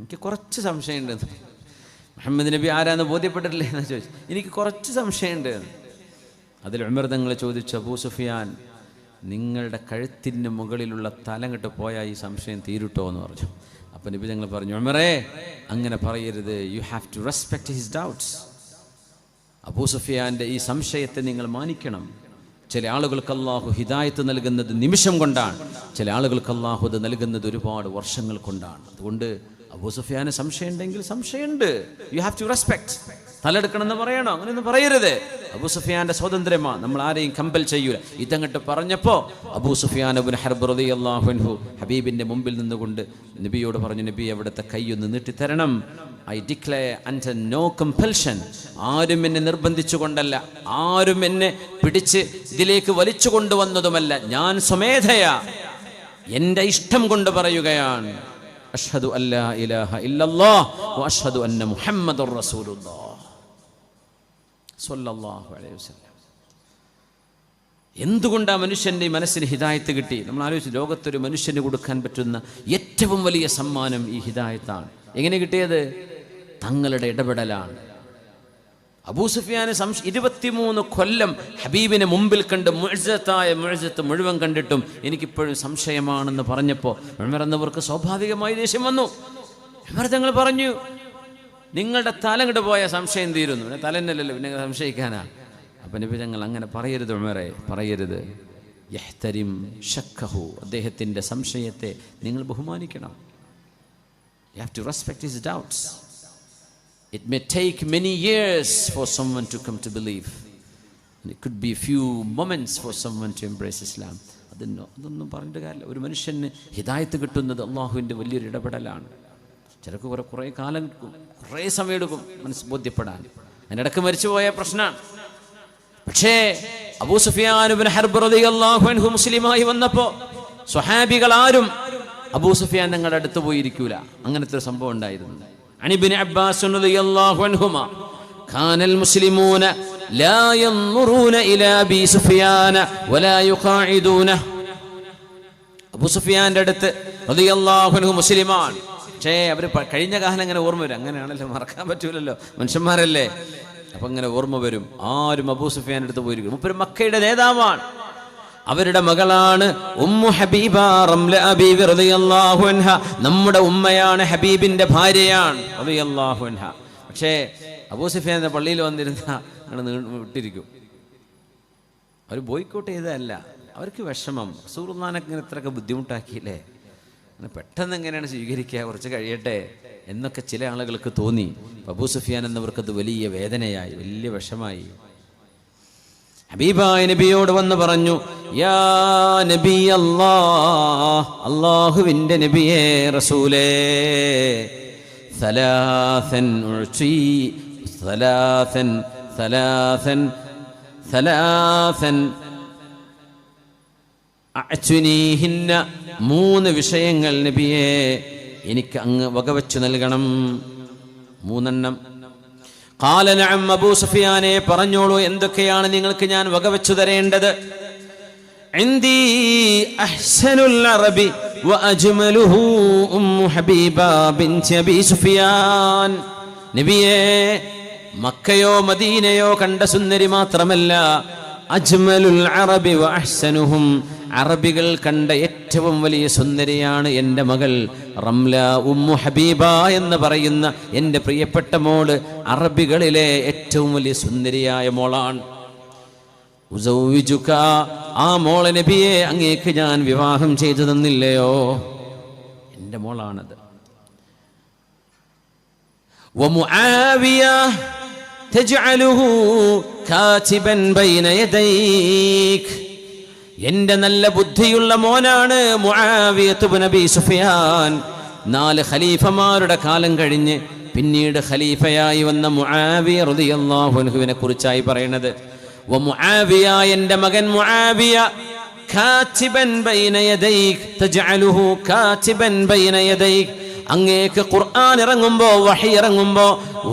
എനിക്ക് കുറച്ച് സംശയമുണ്ട്. മുഹമ്മദ് നബി ആരാന്ന് ബോധ്യപ്പെട്ടിട്ടില്ലേ എന്ന് ചോദിച്ചു. എനിക്ക് കുറച്ച് സംശയമുണ്ട്. അതിൽ ഉമർ തങ്ങൾ ചോദിച്ചു, അബൂ സുഫിയാൻ, നിങ്ങളുടെ കഴുത്തിന് മുകളിലുള്ള തലങ്ങട്ട് പോയാൽ ഈ സംശയം തീരുട്ടോ എന്ന് പറഞ്ഞു. അപ്പം നബി തങ്ങൾ പറഞ്ഞു, ഉമറേ, അങ്ങനെ പറയരുത്. You have to respect his doubts. Abu സുഫിയാൻ്റെ ഈ സംശയത്തെ നിങ്ങൾ മാനിക്കണം. ചില ആളുകൾക്ക് അള്ളാഹു ഹിദായത്ത് നൽകുന്നത് നിമിഷം കൊണ്ടാണ്, ചില ആളുകൾക്ക് അള്ളാഹു അത് നൽകുന്നത് ഒരുപാട് വർഷങ്ങൾ കൊണ്ടാണ്. അതുകൊണ്ട് അബൂ സുഫിയാന് സംശയം ഉണ്ടെങ്കിൽ സംശയമുണ്ട്. You have to respect. തലെടുക്കണം എന്ന് പറയണോ? അങ്ങനെയൊന്നും പറയരുത്. അബൂ സുഫിയാന്റെ സ്വാതന്ത്ര്യമാണ്, നമ്മൾ ആരെയും കമ്പൽ ചെയ്യൂല. ഇതങ്ങട്ട് പറഞ്ഞപ്പോൾ അബൂ സുഫിയാൻ ഇബ്നു ഹർബ് റളിയല്ലാഹു അൻഹു ഹബീബിന്റെ മുമ്പിൽ നിന്നുകൊണ്ട് നബിയോട് പറഞ്ഞു, നബി അവിടുത്തെ കൈയൊന്ന് നീട്ടിത്തരണം. I declare under no compulsion. ആരും എന്നെ നിർബന്ധിച്ചുകൊണ്ടല്ല, ആരും എന്നെ പിടിച്ച് ഇതിലേക്ക് വലിച്ചു കൊണ്ടുവന്നതുമല്ല, ഞാൻ സ്വമേധയാ എൻ്റെ ഇഷ്ടം കൊണ്ട് പറയുകയാണ്. അഷ്ഹദു അല്ലാ ഇലാഹ ഇല്ലല്ലാഹ് വ അഷ്ഹദു അന്ന മുഹമ്മദുർ റസൂലുള്ളാഹ് സ്വല്ലല്ലാഹു അലൈഹി വസല്ലം. എന്തുകൊണ്ടാ മനുഷ്യൻ്റെ ഈ മനസ്സിന് ഹിദായത്ത് കിട്ടി? നമ്മൾ ആലോചിച്ച്, ലോകത്തൊരു മനുഷ്യന് കൊടുക്കാൻ പറ്റുന്ന ഏറ്റവും വലിയ സമ്മാനം ഈ ഹിദായത്താണ്. എങ്ങനെ കിട്ടിയത്? തങ്ങളുടെ ഇടപെടലാണ്. അബൂ സുഫിയാന് 23 കൊല്ലം ഹബീബിനെ മുമ്പിൽ കണ്ട് മുഅ്ജിസത്ത് മുഴുവൻ കണ്ടിട്ടും എനിക്കിപ്പോഴും സംശയമാണെന്ന് പറഞ്ഞപ്പോൾ ഉമർ എന്നവർക്ക് സ്വാഭാവികമായി ദേഷ്യം വന്നു. ഉമർ തങ്ങൾ പറഞ്ഞു, നിങ്ങളുടെ തലങ്ങട്ട് പോയ സംശയം തീരുന്നു. പിന്നെ തലന്നല്ലല്ലോ, പിന്നെ സംശയിക്കാനാ? അപ്പം നബി തങ്ങൾ അങ്ങനെ പറയരുത് ഉമറേ, പറയരുത്. യഹ്തരിം ശക്കഹു, അദ്ദേഹത്തിൻ്റെ സംശയത്തെ നിങ്ങൾ ബഹുമാനിക്കണം. You have to respect his doubts. It may take many years for someone to come to believe. And it could be a few moments for someone to embrace Islam. അതൊന്നും പറഞ്ഞിട്ട് കാര്യമില്ല. ഒരു മനുഷ്യന് ഹിദായത്ത് കിട്ടുന്നത് അള്ളാഹുവിൻ്റെ വലിയൊരു ഇടപെടലാണ്. ചിലർക്ക് കുറേ കാലം എടുക്കും, കുറേ സമയം എടുക്കും മനസ്സ് ബോധ്യപ്പെടാൻ. അതിനിടക്ക് മരിച്ചുപോയ പ്രശ്നമാണ്. പക്ഷേ അബൂ സുഫിയാൻ ഇബ്നു ഹർബ് റളിയല്ലാഹു അൻഹു മുസ്ലിമായി വന്നപ്പോൾ സ്വഹാബികൾ ആരും അബൂ സുഫിയാൻ തങ്ങളുടെ അടുത്ത് പോയിരിക്കൂല. അങ്ങനത്തെ ഒരു സംഭവം ഉണ്ടായിരുന്നു. عن ابن عباس رضي الله عنهما كان المسلمون لا ينظرون إلى أبي سفيان ولا يقاعدونه. അബൂ സുഫിയാന്റെ അടുത്ത് റളിയല്ലാഹു അൻഹു മുസ്ലിമാണ്. പക്ഷേ അവർ കഴിഞ്ഞ കാലം അങ്ങനെ ഓർമ്മ വരും. അങ്ങനെയാണല്ലോ, മറക്കാൻ പറ്റൂലല്ലോ, മനുഷ്യന്മാരല്ലേ. അപ്പം അങ്ങനെ ഓർമ്മ വരും. ആരും അബൂ സുഫിയാന്റെ അടുത്ത് പോയിരിക്കും. മുപ്പര് മക്കയുടെ നേതാവാണ്. അവരുടെ മകളാണ് ഉമ്മു ഹബീബ റംല ഹബീബ് റളിയല്ലാഹു അൻഹ. നമ്മുടെ ഉമ്മയാണ്, ഹബീബിന്റെ ഭാര്യയാണ് റളിയല്ലാഹു അൻഹ. പക്ഷേ അബൂ സുഫിയാൻ പള്ളിയിൽ വന്നിരുന്ന അങ്ങനെ വിട്ടിരിക്കും. അവർ ബോയ്ക്കോട്ട് ചെയ്തതല്ല, അവർക്ക് വിഷമം. റസൂലുള്ളാഹിനെ ഇങ്ങനെ ഇത്രയൊക്കെ ബുദ്ധിമുട്ടാക്കിയില്ലേ, അങ്ങനെ പെട്ടെന്ന് എങ്ങനെയാണ് സ്വീകരിക്കുക, കുറച്ച് കഴിയട്ടെ എന്നൊക്കെ ചില ആളുകൾക്ക് തോന്നി. അബൂ സുഫിയാൻ എന്നവർക്കത് വലിയ വേദനയായി, വലിയ വിഷമായി. ഹബീബായ നബിയോട് വന്ന് പറഞ്ഞു, യാ നബി അല്ലാഹ്, അല്ലാഹുവിൻ്റെ നബിയേ, റസൂലേ, സലാസൻ ഉഴ്ചി സലാസൻ സലാസൻ സലാസൻ അഅ്തുനീഹിന്ന, 3 വിഷയങ്ങൾ നബിയേ എനിക്ക് അങ്ങ് വകവച്ചു നൽകണം. 3 ഖാല നഅം, അബൂ സുഫിയാനെ പറഞ്ഞോളൂ, എന്തൊക്കെയാണ് നിങ്ങൾക്ക് ഞാൻ വകവച്ചു തരേണ്ടത്? ഇൻദി അഹ്സനുൽ അറബി വ അജ്മലുഹു ഉമ്മു ഹബീബ ബിൻതി അബീ സുഫിയാൻ. നബിയേ, മക്കയോ മദീനയോ കണ്ട സുന്ദരി മാത്രമല്ല, അജ്മലുൽ അറബി വ അഹ്സനുഹും, അറബികൾ കണ്ട ഏറ്റവും വലിയ സുന്ദരിയാണ് എൻ്റെ മകൾ റംല ഉമ്മു ഹബീബ എന്ന് പറയുന്ന എൻ്റെ പ്രിയപ്പെട്ട മോള്. അറബികളിലെ ഏറ്റവും വലിയ സുന്ദരിയായ മോളാണ്. ഉസൗവിജുക, ആ മോളെ നബിയെ അങ്ങേക്ക് ഞാൻ വിവാഹം ചെയ്തു തന്നില്ലയോ? എൻ്റെ മോളാണത്. വമുആവിയ തജ്അലുഹു കാതിബൻ ബൈന യദൈക്, എന്റെ നല്ല ബുദ്ധിയുള്ള മോനാണ് മുആവിയത്ത് ഇബ്നു അബീ സുഫിയാൻ. 4 ഖലീഫമാരുടെ കാലം കഴിഞ്ഞ് പിന്നീട് ഖലീഫയായി വന്ന മുആവിയ റളിയല്ലാഹു അൻഹുവിനെ കുറിച്ചായി പറയുന്നത്. വമുആവിയ, എന്റെ മകൻ മുആവിയ, കാതിബൻ ബൈന യദൈക് തജ്അലുഹു കാതിബൻ ബൈന യദൈക്, അങ്ങേക്ക് ഖുർആൻ ഇറങ്ങുമ്പോ വഹി ഇറങ്ങുമ്പോ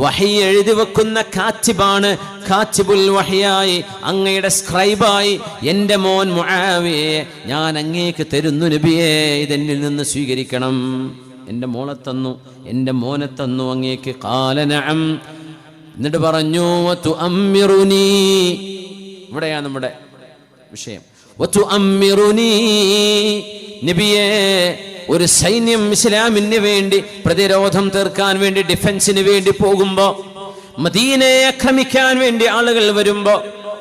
വഹി എഴുതി വെക്കുന്ന കാത്തിബാണ്. കാത്തിബുൽ വഹിയായി അങ്ങയുടെ സ്ക്രൈബായി എൻ്റെ മോൻ മുആവിയെ ഞാൻ അങ്ങേക്ക് തരുന്നു നബിയേ, ഇതെന്നിൽ നിന്ന് സ്വീകരിക്കണം. എൻ്റെ മോളെ തന്നു, എൻ്റെ മോനെ തന്നു അങ്ങേക്ക്. ഖാല നഅം, എന്നിട്ട് പറഞ്ഞു വതുഅമ്മിറുനി, ഇവിടെയാണ് നമ്മുടെ വിഷയം. വതുഅമ്മിറുനി, നബിയേ ഒരു സൈന്യം ഇസ്ലാമിന് വേണ്ടി പ്രതിരോധം തീർക്കാൻ വേണ്ടി ഡിഫൻസിന് വേണ്ടി പോകുമ്പോ, മദീനയെ ആക്രമിക്കാൻ വേണ്ടി ആളുകൾ വരുമ്പോ,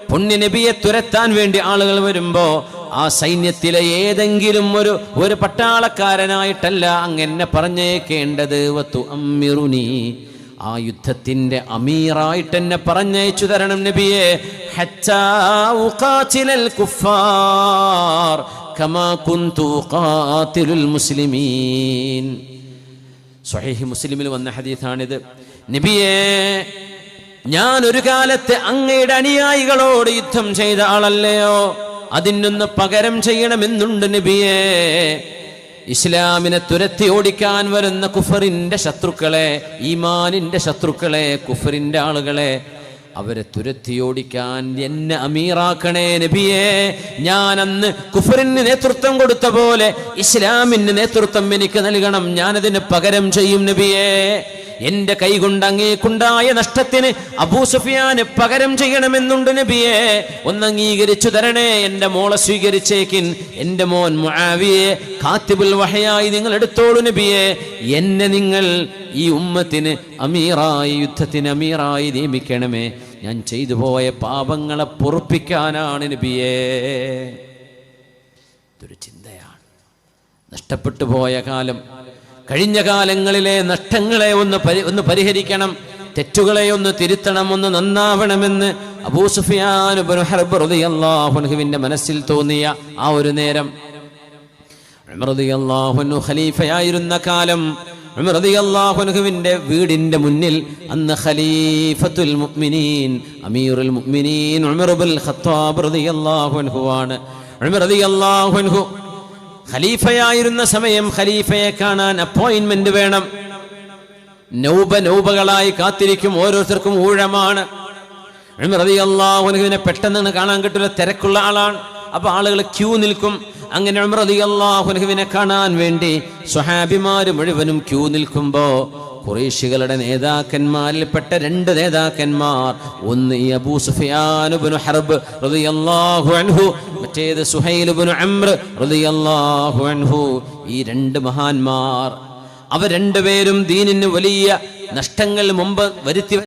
പുണ്യ നബിയെ തുരത്താൻ വേണ്ടി ആളുകൾ വരുമ്പോ ആ സൈന്യത്തിലെ ഏതെങ്കിലും ഒരു പട്ടാളക്കാരനായിട്ടല്ല അങ്ങനെ പറഞ്ഞേക്കേണ്ടത്. വതുഅമ്മിറുനി, ആ യുദ്ധത്തിന്റെ അമീറായിട്ട് എന്നെ പറഞ്ഞയച്ചു തരണം നബിയെ. ഹത്താ ഉഖാതിലൽ കുഫാർ കമാ കുന്തു ഖാതിലുൽ മുസ്ലിമീൻ. സ്വഹീഹ് മുസ്ലിമിൽ വന്ന ഹദീസാണിത്. നബിയെ, ഞാൻ ഒരു കാലത്ത് അങ്ങയുടെ അനുയായികളോട് യുദ്ധം ചെയ്ത ആളല്ലയോ, അതിനൊന്ന് പകരം ചെയ്യണമെന്നുണ്ട് നബിയെ. ഇസ്ലാമിനെ തുരത്തി ഓടിക്കാൻ വരുന്ന കുഫറിന്റെ ശത്രുക്കളെ, ഈമാനിന്റെ ശത്രുക്കളെ, കുഫറിന്റെ ആളുകളെ, അവരെ തുരത്തിയോടിക്കാൻ എന്നെ അമീറാക്കണേ നബിയേ. ഞാൻ അന്ന് കുഫറിന് നേതൃത്വം കൊടുത്ത പോലെ ഇസ്ലാമിന് നേതൃത്വം എനിക്ക് നൽകണം, ഞാനതിന് പകരം ചെയ്യും നബിയേ. എന്റെ കൈകൊണ്ട് അങ്ങേക്കുണ്ടായ നഷ്ടത്തിന് അബൂ സുഫിയാന് പകരം ചെയ്യണമെന്നുണ്ട് നബിയെ. ഒന്ന് അംഗീകരിച്ചു തരണേ, എന്റെ മോളെ സ്വീകരിച്ചേക്കിൻ, എന്റെ മോൻ മുആവിയെ കാത്തിബുൽ വഹയായി നിങ്ങൾ എടുത്തോളൂ നബിയെ. എന്നെ നിങ്ങൾ ഈ ഉമ്മത്തിന് അമീറായി, യുദ്ധത്തിന് അമീറായി നിയമിക്കണമേ. ഞാൻ ചെയ്തു പോയ പാപങ്ങളെ പൊറുപ്പിക്കാനാണ് നബിയെ. ഇതൊരു ചിന്തയാണ്. നഷ്ടപ്പെട്ടു പോയ കാലം, കഴിഞ്ഞ കാലങ്ങളിലെ നഷ്ടങ്ങളെ ഒന്ന് പരിഹരിക്കണം, തെറ്റുകളെ ഒന്ന് തിരുത്തണം, ഒന്ന് നന്നാവണമെന്ന് അബൂ സുഫിയാൻ ഇബ്നു ഹർബ് റളിയല്ലാഹു അൻഹുവിന്റെ മനസ്സിൽ തോന്നിയ ആ ഒരു നേരം, ഉമർ റളിയല്ലാഹു അൻഹു ഖലീഫയായിരുന്ന കാലം, ഉമർ റളിയല്ലാഹു അൻഹുവിന്റെ വീടിന്റെ മുന്നിൽ അന്ന് ഖലീഫത്തുൽ മുഅ്മിനീൻ, അമീറുൽ മുഅ്മിനീൻ ഉമർ ഇബ്നുൽ ഖത്താബ് റളിയല്ലാഹു അൻഹു ആണ്. ഉമർ റളിയല്ലാഹു അൻഹു ഖലീഫയായിരുന്ന സമയം ഖലീഫയെ കാണാൻ അപ്പോയിന്റ്മെന്റ് വേണം. നൗബകളായി കാത്തിരിക്കും, ഓരോരുത്തർക്കും ഊഴമാണ്. ഉമർ റളിയല്ലാഹു അൻഹുവിനെ പെട്ടെന്ന് കാണാൻ കിട്ടില്ല, തിരക്കുള്ള ആളാണ്. അപ്പൊ ആളുകൾ ക്യൂ നിൽക്കും. അങ്ങനെ ഉമർ റളിയല്ലാഹു അൻഹുവിനെ കാണാൻ വേണ്ടി സ്വഹാബിമാര് മുഴുവനും ക്യൂ നിൽക്കുമ്പോ ഖുറൈശികളുടെ നേതാക്കന്മാരിൽപ്പെട്ട രണ്ട് നേതാക്കന്മാർ, ഒന്ന് ഈ അബൂ സുഫിയാൻ ഇബ്നു ഹർബ് റളിയല്ലാഹു അൻഹു, മറ്റേത് സുഹൈൽ ഇബ്നു അംർ റളിയല്ലാഹു അൻഹു, ഈ രണ്ട് മഹാന്മാർ, അവർ രണ്ടുപേരും ദീനിന് വലിയ നഷ്ടങ്ങൾ മുമ്പ് വരുത്തി